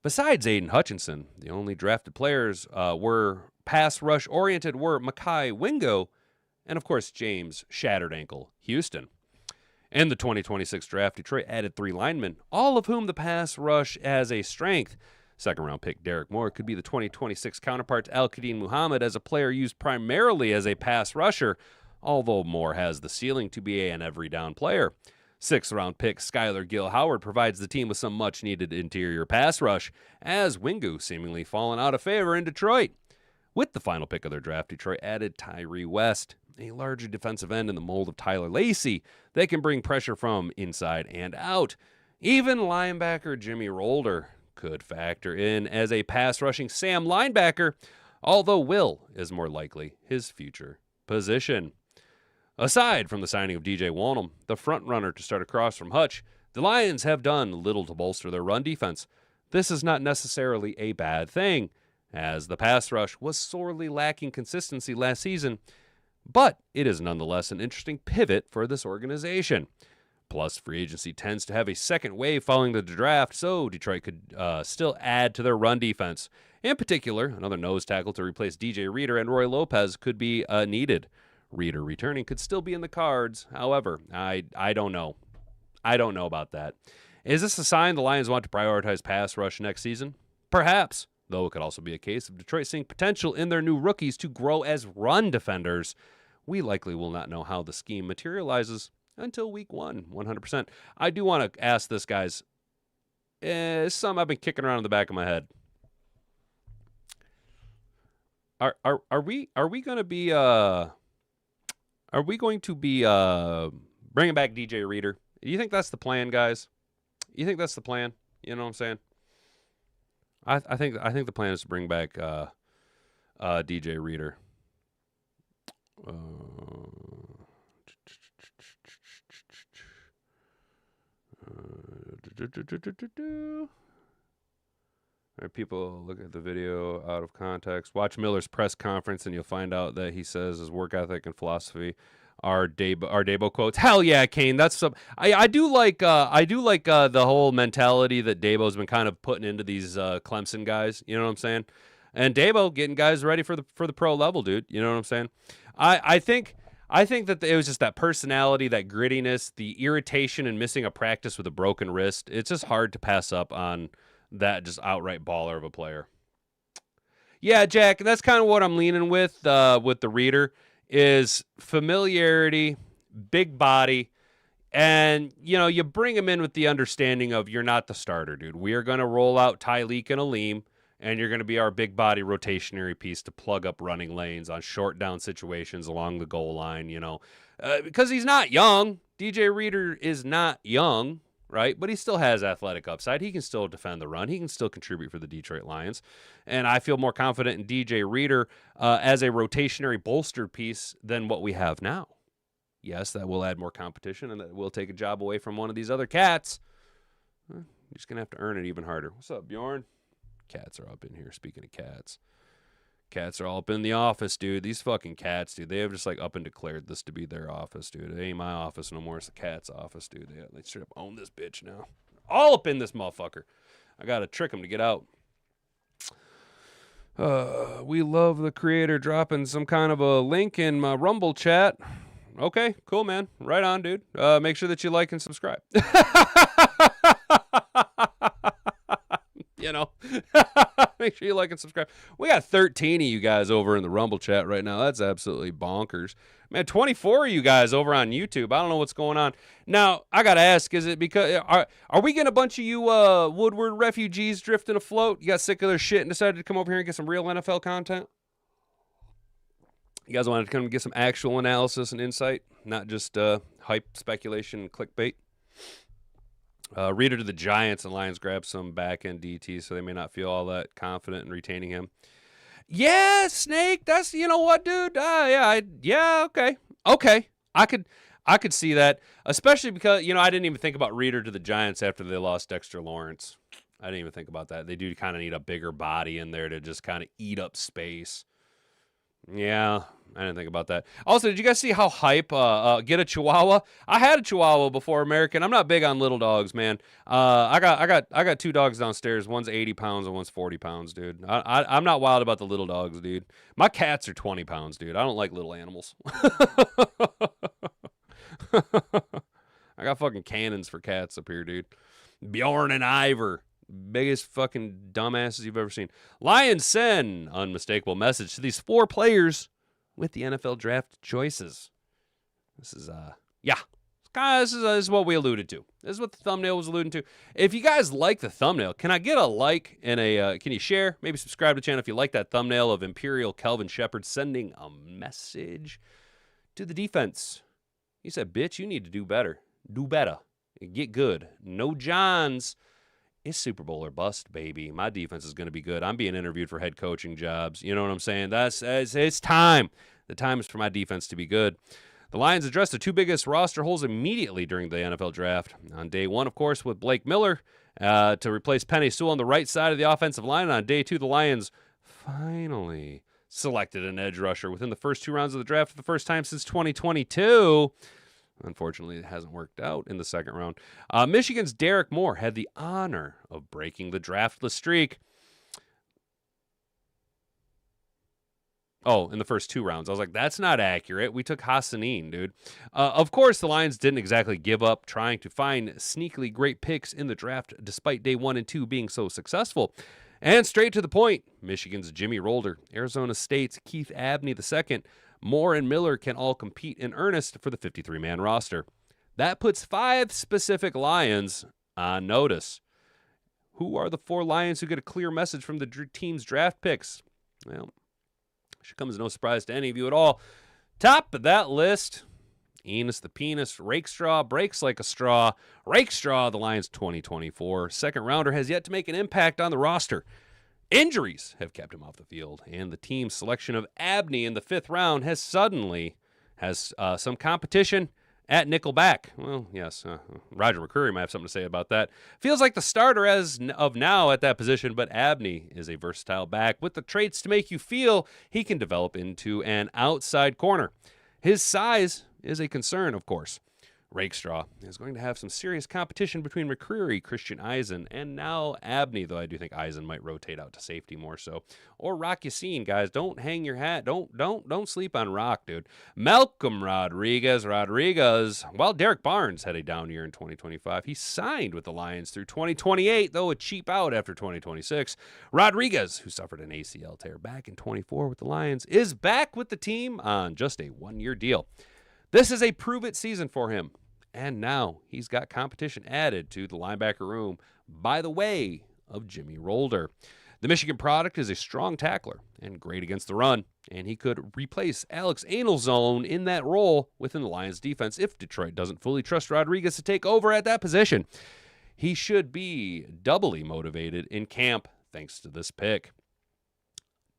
A: Besides Aiden Hutchinson, the only drafted players were pass rush oriented were Mekhi Wingo and, of course, James Shattered Ankle Houston. In the 2026 draft, Detroit added 3 linemen, all of whom the pass rush as a strength. Second-round pick Derek Moore could be the 2026 counterpart to Al-Qadim Muhammad as a player used primarily as a pass rusher, although Moore has the ceiling to be an every-down player. Sixth-round pick Skylar Gill-Howard provides the team with some much-needed interior pass rush, as Wingo seemingly fallen out of favor in Detroit. With the final pick of their draft, Detroit added Tyree West, a larger defensive end in the mold of Tyler Lacey that can bring pressure from inside and out. Even linebacker Jimmy Rolder could factor in as a pass-rushing Sam linebacker, although Will is more likely his future position. Aside from the signing of DJ Walnum, the front-runner to start across from Hutch, the Lions have done little to bolster their run defense. This is not necessarily a bad thing, as the pass rush was sorely lacking consistency last season, but it is nonetheless an interesting pivot for this organization. Plus, free agency tends to have a second wave following the draft, so Detroit could still add to their run defense. In particular, another nose tackle to replace DJ Reader and Roy Lopez could be needed. Reader returning could still be in the cards. However, I don't know. I don't know about that. Is this a sign the Lions want to prioritize pass rush next season? Perhaps, though it could also be a case of Detroit seeing potential in their new rookies to grow as run defenders. We likely will not know how the scheme materializes until week 1, 100%. I do want to ask this, guys. Some I've been kicking around in the back of my head. Are we going to be bringing back DJ Reader? Do you think that's the plan, guys? You think that's the plan? You know what I'm saying? I think the plan is to bring back DJ Reader. All right, people look at the video out of context. Watch Miller's press conference, and you'll find out that he says his work ethic and philosophy are Dabo quotes. Hell yeah, Kane. That's some. I do like the whole mentality that Dabo's been kind of putting into these Clemson guys. You know what I'm saying? And Dabo getting guys ready for the pro level, dude. You know what I'm saying? I think that it was just that personality, that grittiness, the irritation and missing a practice with a broken wrist. It's just hard to pass up on that just outright baller of a player. Yeah, Jack, that's kind of what I'm leaning with the Reader is familiarity, big body, and, you bring him in with the understanding of you're not the starter, dude. We are going to roll out Tyleik and Aleem, and you're going to be our big body rotationary piece to plug up running lanes on short down situations along the goal line, because he's not young. DJ Reader is not young, right? But he still has athletic upside. He can still defend the run. He can still contribute for the Detroit Lions. And I feel more confident in DJ Reader as a rotationary bolstered piece than what we have now. Yes, that will add more competition, and that will take a job away from one of these other cats. You're just going to have to earn it even harder. What's up, Bjorn? Cats are up in here. Speaking of cats. Cats are all up in the office, dude. These fucking cats, dude. They have just like up and declared this to be their office, dude. It ain't my office no more. It's the cat's office, dude. They straight up own this bitch now. All up in this motherfucker. I got to trick them to get out. We love the creator dropping some kind of a link in my Rumble chat. Okay, cool, man. Right on, dude. Make sure that you like and subscribe. You know, make sure you like and subscribe. We got 13 of you guys over in the Rumble chat right now. That's absolutely bonkers. Man, 24 of you guys over on YouTube. I don't know what's going on. Now, I got to ask, is it because, are we getting a bunch of you Woodward refugees drifting afloat? You got sick of their shit and decided to come over here and get some real NFL content? You guys wanted to come and get some actual analysis and insight, not just hype, speculation, and clickbait? Reader to the Giants and Lions grab some back-end DT, so they may not feel all that confident in retaining him. Yeah, Snake, that's, you know what, dude? Okay. I could see that, especially because, you know, I didn't even think about Reader to the Giants after they lost Dexter Lawrence. I didn't even think about that. They do kind of need a bigger body in there to just kind of eat up space. Yeah, I didn't think about that. Also, did you guys see how hype get a Chihuahua? I had a Chihuahua before American. I'm not big on little dogs, man. I got two dogs downstairs. One's 80 pounds and one's 40 pounds, dude. I'm not wild about the little dogs, dude. My cats are 20 pounds, dude. I don't like little animals. I got fucking cannons for cats up here, dude. Bjorn and Ivor. Biggest fucking dumbasses you've ever seen. Lions send unmistakable message to these 4 players with the NFL draft choices. This is this is what we alluded to. This is what the thumbnail was alluding to. If you guys like the thumbnail, can I get a like and can you share? Maybe subscribe to the channel if you like that thumbnail of Imperial Kelvin Shepherd sending a message to the defense. He said, "Bitch, you need to do better. Do better. Get good. No Johns. It's Super Bowl or bust, baby. My defense is going to be good. I'm being interviewed for head coaching jobs. You know what I'm saying? It's time. The time is for my defense to be good." The Lions addressed the 2 biggest roster holes immediately during the NFL draft. On day 1, of course, with Blake Miller to replace Penei Sewell on the right side of the offensive line. And on day 2, the Lions finally selected an edge rusher within the first 2 rounds of the draft for the first time since 2022. Unfortunately, it hasn't worked out in the second round. Michigan's Derek Moore had the honor of breaking the draftless streak. Oh, in the first 2 rounds. I was like, that's not accurate. We took Hassanin, dude. Of course, the Lions didn't exactly give up trying to find sneakily great picks in the draft, despite day 1 and 2 being so successful. And straight to the point, Michigan's Jimmy Rolder, Arizona State's Keith Abney II, Moore and Miller can all compete in earnest for the 53-man roster. That puts 5 specific Lions on notice. Who are the 4 Lions who get a clear message from the team's draft picks? Well, should come as no surprise to any of you at all. Top of that list, Enos the Penis, Rakestraw breaks like a straw. Rakestraw, the Lions' 2024 second rounder, has yet to make an impact on the roster. Injuries have kept him off the field, and the team's selection of Abney in the 5th round has some competition at nickelback. Well, yes, Roger McCreary might have something to say about that. Feels like the starter as of now at that position, but Abney is a versatile back with the traits to make you feel he can develop into an outside corner. His size is a concern, of course. Rakestraw is going to have some serious competition between McCreary, Christian Eisen, and now Abney, though I do think Eisen might rotate out to safety more so. Or Rock Yassin, guys. Don't hang your hat. Don't sleep on Rock, dude. Malcolm Rodriguez. While Derek Barnes had a down year in 2025, he signed with the Lions through 2028, though a cheap out after 2026. Rodriguez, who suffered an ACL tear back in 24 with the Lions, is back with the team on just a 1-year deal. This is a prove-it season for him, and now he's got competition added to the linebacker room by the way of Jimmy Rolder. The Michigan product is a strong tackler and great against the run, and he could replace Alex Anelzone in that role within the Lions' defense if Detroit doesn't fully trust Rodriguez to take over at that position. He should be doubly motivated in camp thanks to this pick.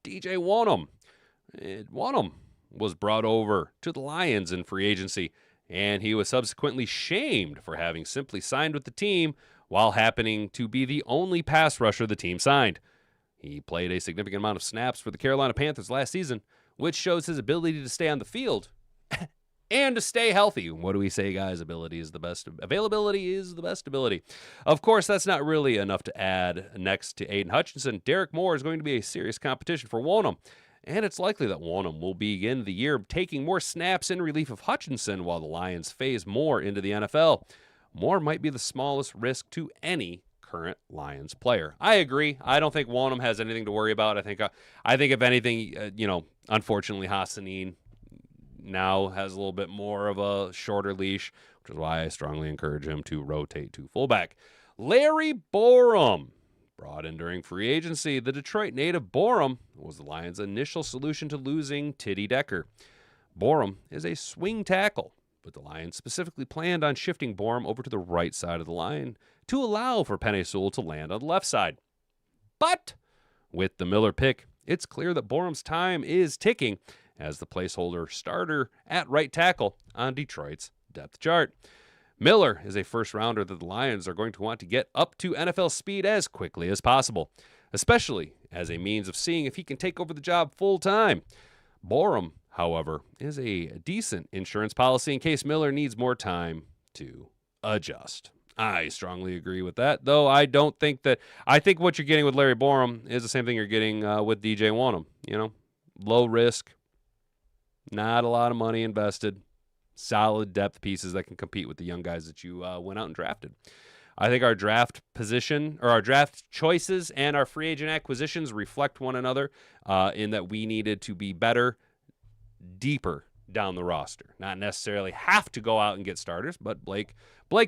A: DJ Wonnum was brought over to the Lions in free agency, and he was subsequently shamed for having simply signed with the team while happening to be the only pass rusher the team signed. He played a significant amount of snaps for the Carolina Panthers last season, which shows his ability to stay on the field and to stay healthy. What do we say, guys? Availability is the best ability. Of course, that's not really enough to add next to Aiden Hutchinson. Derek Moore is going to be a serious competition for Wonnum, and it's likely that Wonnum will begin the year taking more snaps in relief of Hutchinson while the Lions phase Moore into the NFL. Moore might be the smallest risk to any current Lions player. I agree. I don't think Wonnum has anything to worry about. I think if anything, unfortunately, Hassanin now has a little bit more of a shorter leash, which is why I strongly encourage him to rotate to fullback. Larry Borom, brought in during free agency, the Detroit native Borom was the Lions' initial solution to losing Tiddy Decker. Borom is a swing tackle, but the Lions specifically planned on shifting Borom over to the right side of the line to allow for Penei Sewell to land on the left side. But with the Miller pick, it's clear that Borom's time is ticking as the placeholder starter at right tackle on Detroit's depth chart. Miller is a first-rounder that the Lions are going to want to get up to NFL speed as quickly as possible, especially as a means of seeing if he can take over the job full-time. Borom, however, is a decent insurance policy in case Miller needs more time to adjust. I strongly agree with that, though I don't think that – I think what you're getting with Larry Borom is the same thing you're getting with DJ Wonnum. Low risk, not a lot of money invested, solid depth pieces that can compete with the young guys that you went out and drafted. I think our draft position or our draft choices and our free agent acquisitions reflect one another in that we needed to be better, deeper down the roster. Not necessarily have to go out and get starters, but Blake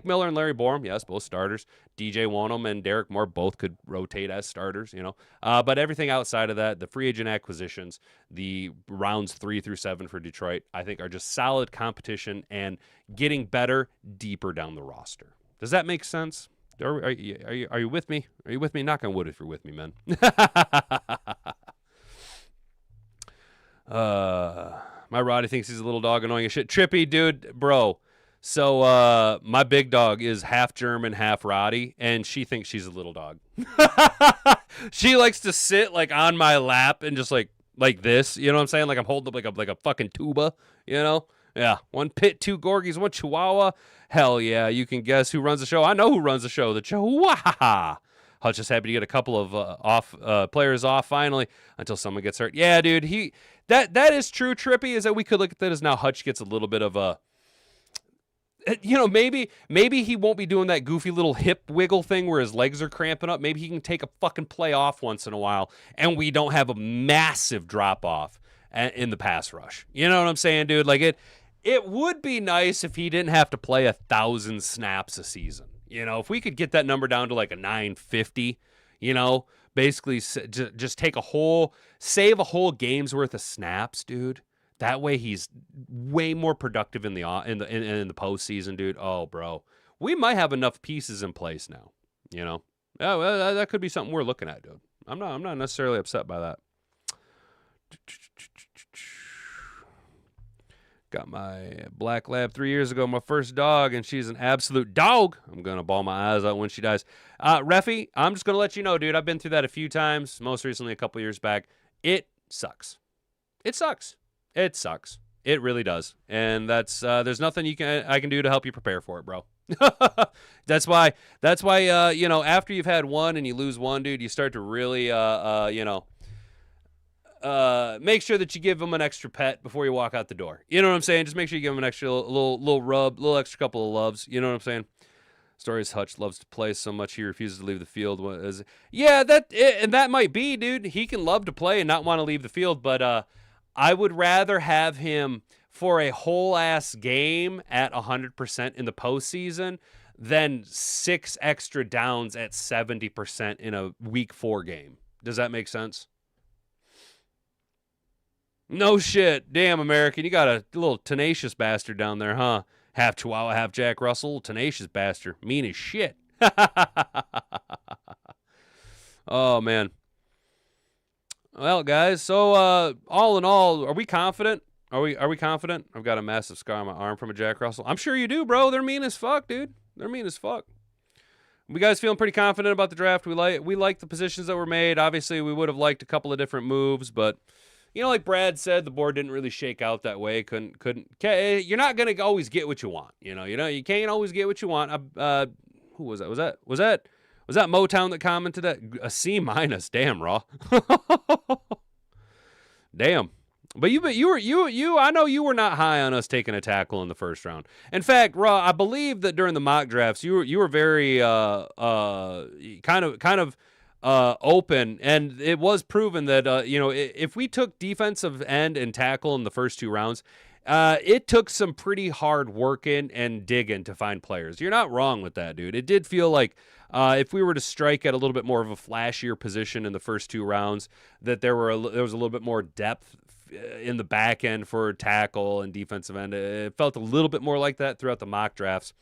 A: Miller and Larry Borom, yes, both starters. DJ Wonnum and Derek Moore both could rotate as starters, But everything outside of that, the free agent acquisitions, the rounds 3 through 7 for Detroit, I think are just solid competition and getting better, deeper down the roster. Does that make sense? Are you with me? Are you with me? Knock on wood if you're with me, man. My Roddy thinks he's a little dog, annoying as shit. Trippy, dude, bro. So my big dog is half German, half Roddy, and she thinks she's a little dog. She likes to sit like on my lap and just like this. You know what I'm saying? Like I'm holding up like a fucking tuba. Yeah. 1 pit, 2 Gorgies, 1 Chihuahua. Hell yeah! You can guess who runs the show. I know who runs the show. The Chihuahua. Hutch just happy to get a couple of players off finally until someone gets hurt. Yeah, dude. That is true. Trippy is that we could look at that as now Hutch gets a little bit of a. Maybe he won't be doing that goofy little hip wiggle thing where his legs are cramping up. Maybe he can take a fucking play off once in a while, and we don't have a massive drop off in the pass rush. You know what I'm saying, dude? Like it would be nice if he didn't have to play 1,000 snaps a season. If we could get that number down to like a 950, basically just save a whole game's worth of snaps, dude. That way he's way more productive in the postseason, dude. Oh, bro, we might have enough pieces in place now. Yeah, well, that could be something we're looking at, dude. I'm not necessarily upset by that. Got my black lab 3 years ago, my first dog, and she's an absolute dog. I'm going to bawl my eyes out when she dies. Reffy, I'm just going to let you know, dude, I've been through that a few times, most recently a couple years back. It sucks. It sucks. It sucks. It really does. And that's there's nothing I can do to help you prepare for it, bro. That's why after you've had one and you lose one, dude, you start to really make sure that you give them an extra pet before you walk out the door. You know what I'm saying? Just make sure you give them an extra little rub, little extra couple of loves. You know what I'm saying? Stories Hutch loves to play so much he refuses to leave the field. And that might be, dude. He can love to play and not want to leave the field, but I would rather have him for a whole ass game at 100% in the postseason than 6 extra downs at 70% in a week 4 game. Does that make sense? No shit. Damn, American. You got a little tenacious bastard down there, huh? Half Chihuahua, half Jack Russell. Tenacious bastard. Mean as shit. Oh, man. Well, guys, so all in all, are we confident? Are we confident? I've got a massive scar on my arm from a Jack Russell. I'm sure you do, bro. They're mean as fuck, dude. They're mean as fuck. You guys feeling pretty confident about the draft? We like the positions that were made. Obviously, we would have liked a couple of different moves, but like Brad said, the board didn't really shake out that way. Couldn't. You're not gonna always get what you want. You can't always get what you want. Who was that? Was that Motown that commented that? A C-. Damn, Raw. Damn. But I know you were not high on us taking a tackle in the first round. In fact, Raw, I believe that during the mock drafts, you were very kind of open, and it was proven that if we took defensive end and tackle in the first 2 rounds, it took some pretty hard working and digging to find players. You're not wrong with that, dude. It did feel like if we were to strike at a little bit more of a flashier position in the first 2 rounds, that there was a little bit more depth in the back end for tackle and defensive end. It felt a little bit more like that throughout the mock drafts.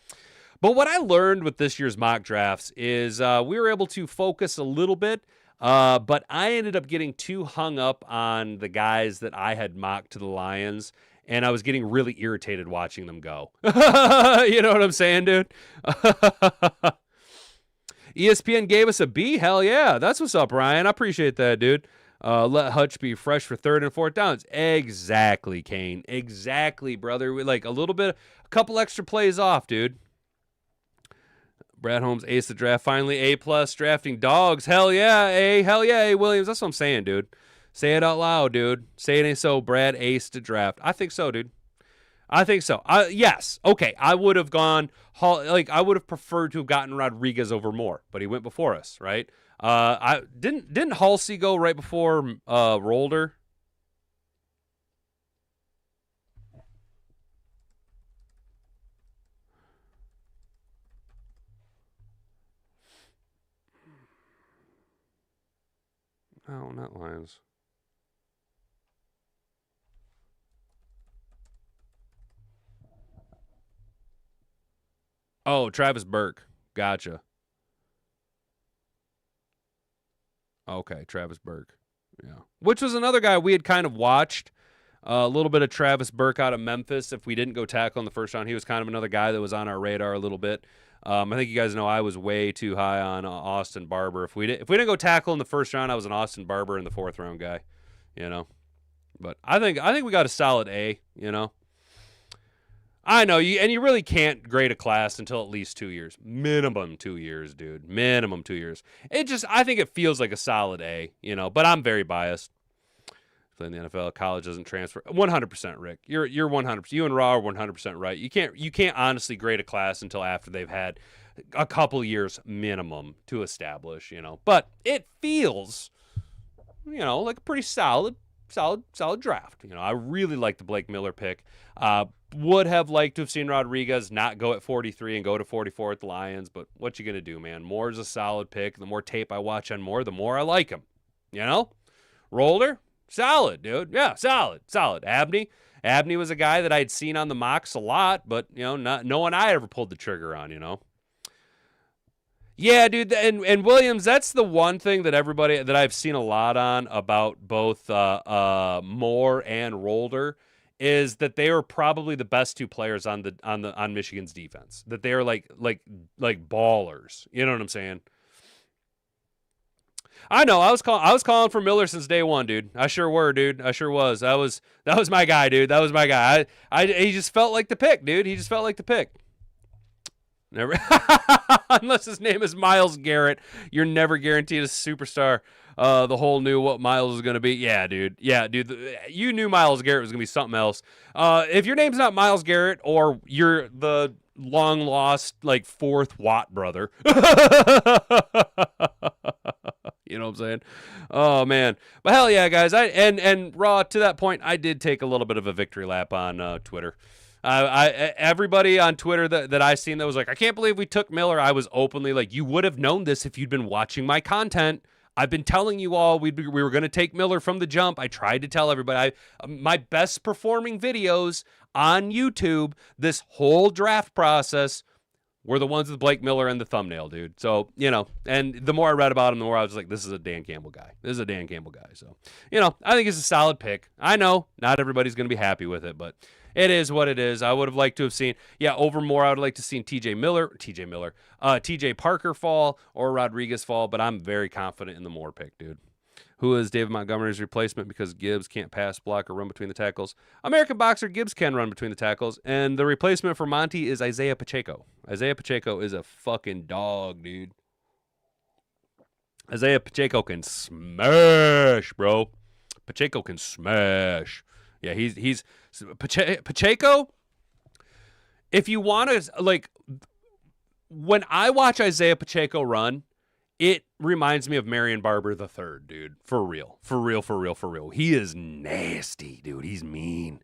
A: But what I learned with this year's mock drafts is we were able to focus a little bit, but I ended up getting too hung up on the guys that I had mocked to the Lions, and I was getting really irritated watching them go. You know what I'm saying, dude? ESPN gave us a B? Hell yeah. That's what's up, Ryan. I appreciate that, dude. Let Hutch be fresh for 3rd and 4th downs. Exactly, Kane. Exactly, brother. We like a couple extra plays off, dude. Brad Holmes, ace the draft. Finally, A+, drafting dogs. Hell yeah, A. Hell yeah, A. Williams. That's what I'm saying, dude. Say it out loud, dude. Say it ain't so. Brad, ace to draft. I think so, dude. I think so. Yes. Okay. I would have I would have preferred to have gotten Rodriguez over Moore, but he went before us, right? I didn't Halsey go right before Rolder? No, not Lions. Oh, Travis Burke. Gotcha. Okay, Travis Burke. Yeah. Which was another guy we had kind of watched. A little bit of Travis Burke out of Memphis. If we didn't go tackle in the first round, he was kind of another guy that was on our radar a little bit. I think you guys know I was way too high on Austin Barber. If we didn't go tackle in the first round, I was an Austin Barber in the 4th round guy. But I think we got a solid A. I know you really can't grade a class until at least 2 years. Minimum 2 years, dude. Minimum 2 years. I think it feels like a solid A, but I'm very biased. Playing the NFL, college doesn't transfer. 100%, Rick. You're 100%. You and Raw are 100% right. You can't honestly grade a class until after they've had a couple years minimum to establish, But it feels, like a pretty solid draft. I really like the Blake Miller pick. Would have liked to have seen Rodriguez not go at 43 and go to 44 at the Lions, but what you gonna do, man? Moore's a solid pick. The more tape I watch on Moore, the more I like him. Rolder, solid, dude. Yeah, solid. Abney was a guy that I had seen on the mocks a lot, but no one I ever pulled the trigger on. Yeah, dude, and Williams, that's the one thing that that I've seen a lot on about both Moore and Rolder is that they are probably the best 2 players on Michigan's defense. That they are like ballers. You know what I'm saying? I know. I was calling for Miller since day one, dude. I sure were, dude. I sure was. That was my guy, dude. That was my guy. He just felt like the pick, dude. He just felt like the pick. Never, unless his name is Myles Garrett, you're never guaranteed a superstar. The whole knew what Myles was going to be. Yeah, dude. You knew Myles Garrett was going to be something else. If your name's not Myles Garrett or you're the long lost 4th Watt brother, you know what I'm saying? Oh man, but hell yeah, guys. And Raw, to that point, I did take a little bit of a victory lap on Twitter. Everybody on Twitter that I seen that was like, I can't believe we took Miller. I was openly like, you would have known this if you'd been watching my content. I've been telling you all we were going to take Miller from the jump. I tried to tell everybody. My best performing videos on YouTube this whole draft process were the ones with Blake Miller and the thumbnail, dude. So, and the more I read about him, the more I was like, this is a Dan Campbell guy. So, I think it's a solid pick. I know not everybody's going to be happy with it, but It is what it is. I would have liked to have seen, over more. I would like to have seen TJ Parker fall or Rodriguez fall, but I'm very confident in the Moore pick, dude. Who is David Montgomery's replacement because Gibbs can't pass, block, or run between the tackles? American boxer Gibbs can run between the tackles, and the replacement for Monty is Isaiah Pacheco. Isaiah Pacheco is a fucking dog, dude. Isaiah Pacheco can smash, bro. Pacheco can smash. Yeah, he's Pacheco. If you want to, like, when I watch Isaiah Pacheco run, it reminds me of Marion Barber III, dude. For real. He is nasty, dude. He's mean.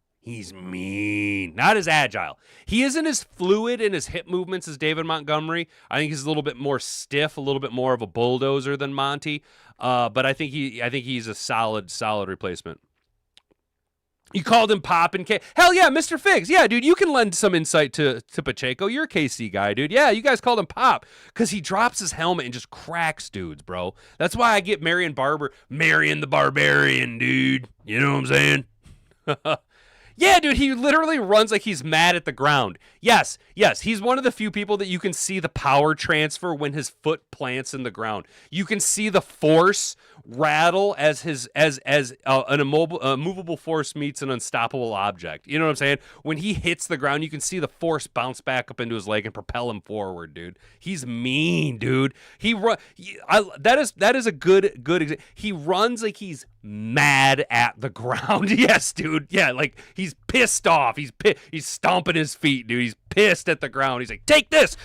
A: Not as agile. He isn't as fluid in his hip movements as David Montgomery. I think he's a little bit more stiff, a little bit more of a bulldozer than Monty. But I think he's a solid replacement. You called him Pop and K. Hell yeah, Mr. Figs. Yeah, dude, you can lend some insight to Pacheco. You're a KC guy, dude. Yeah, you guys called him Pop because he drops his helmet and just cracks dudes, bro. That's why I get Marion the Barbarian, dude. You know what I'm saying? Yeah, dude, he literally runs like he's mad at the ground. Yes, he's one of the few people that you can see the power transfer when his foot plants in the ground. You can see the force rattle as an movable force meets an unstoppable object. You know what I'm saying? When he hits the ground, you can see the force bounce back up into his leg and propel him forward, dude. He's mean, dude. That is a good example. He runs like he's mad at the ground. Yes, dude. Yeah, like he's pissed off. He's stomping his feet, dude. He's pissed at the ground. He's like, take this.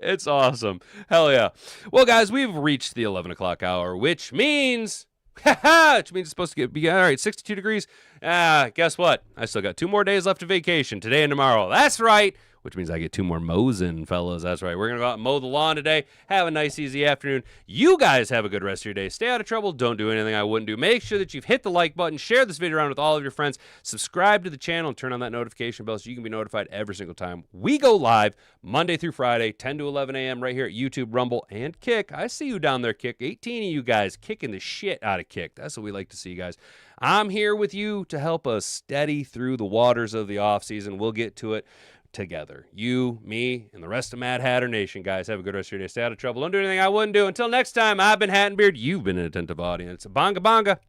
A: It's awesome. Hell yeah. Well, guys, we've reached the 11 o'clock hour, which means it's supposed to be all right. 62 degrees. Guess what? I still got 2 more days left of vacation, today and tomorrow. That's right. Which means I get 2 more mows in, fellas. That's right. We're going to go out and mow the lawn today. Have a nice, easy afternoon. You guys have a good rest of your day. Stay out of trouble. Don't do anything I wouldn't do. Make sure that you've hit the like button. Share this video around with all of your friends. Subscribe to the channel and turn on that notification bell so you can be notified every single time we go live Monday through Friday, 10 to 11 a.m. right here at YouTube, Rumble, and Kick. I see you down there, Kick. 18 of you guys kicking the shit out of Kick. That's what we like to see, guys. I'm here with you to help us steady through the waters of the offseason. We'll get to it together. You, me, and the rest of Mad Hatter Nation, guys. Have a good rest of your day. Stay out of trouble. Don't do anything I wouldn't do. Until next time, I've been Hat and Beard. You've been an attentive audience. Bonga bonga.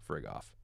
A: Frig off.